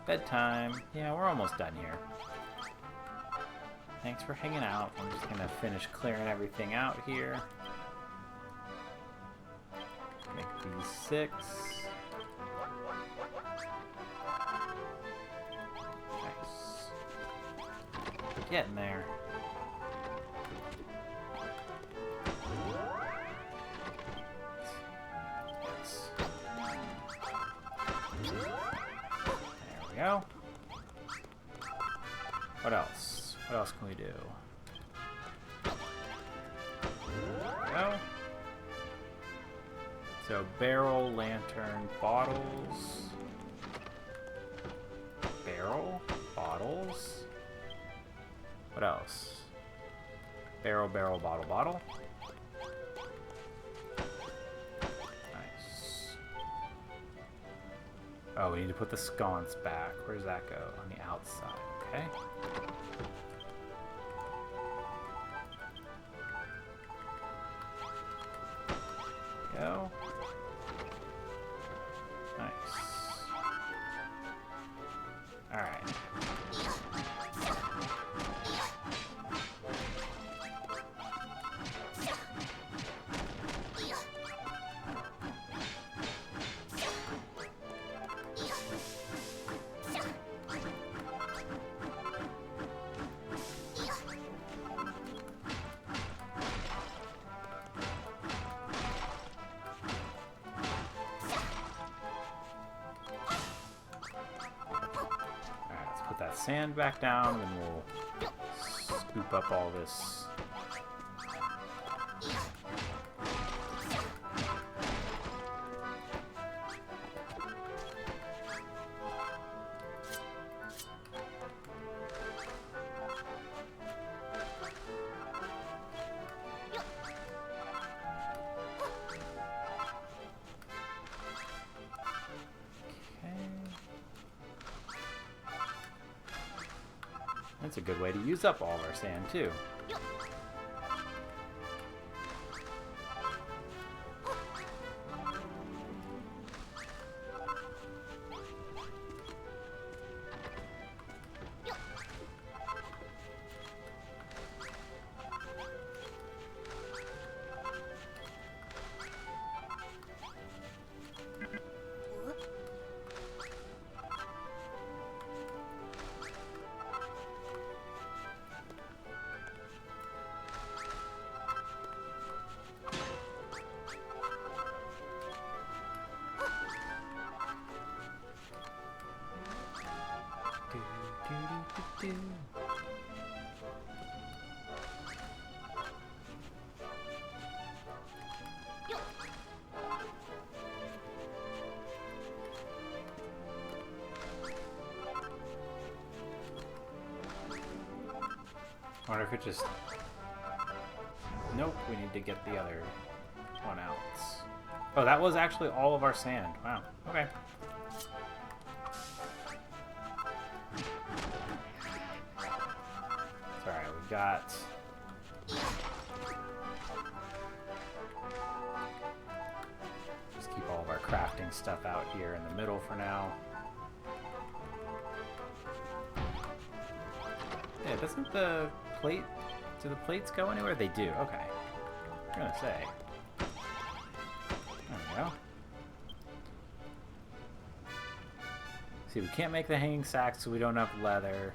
S1: Bedtime. Yeah, we're almost done here. Thanks for hanging out. I'm just gonna finish clearing everything out here. Make these 6. Nice. Getting there. Yes. There we go. What else? What else can we do? There we go. So barrel, lantern, bottles. Barrel, bottles. What else? Barrel, barrel, bottle, bottle. Nice. Oh, we need to put the sconce back. Where does that go? On the outside. Okay. Go. Nice. All right. That sand back down, and we'll scoop up all this. That's a good way to use up all of our sand, too. I wonder if it just... Nope, we need to get the other one out. Oh, that was actually all of our sand. Wow, okay. got... Just keep all of our crafting stuff out here in the middle for now. Yeah, doesn't the plate... Do the plates go anywhere? They do. Okay. I'm gonna say. There we go. See, we can't make the hanging sacks, so we don't have leather.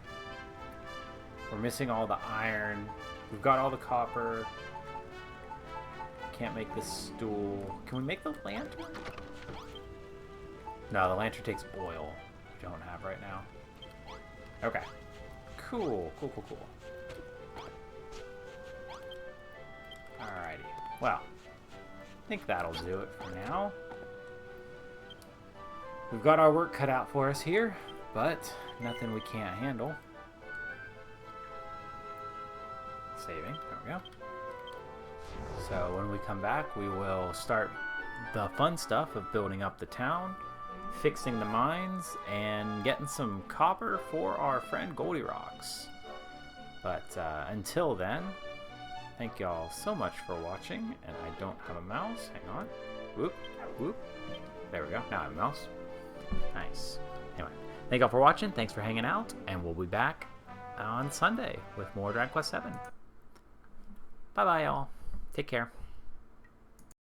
S1: We're missing all the iron. We've got all the copper. Can't make this stool. Can we make the lantern? No, the lantern takes oil. We don't have right now. Okay. Cool. Cool, cool, cool. Alrighty. Well, I think that'll do it for now. We've got our work cut out for us here, but nothing we can't handle. Saving. There we go. So when we come back, we will start the fun stuff of building up the town, fixing the mines, and getting some copper for our friend Goldilocks. But until then, thank y'all so much for watching, and I don't have a mouse. Hang on. Whoop, whoop. There we go. Now I have a mouse. Nice. Anyway, thank y'all for watching. Thanks for hanging out, and we'll be back on Sunday with more Dragon Quest VII. Bye-bye, y'all. Take care.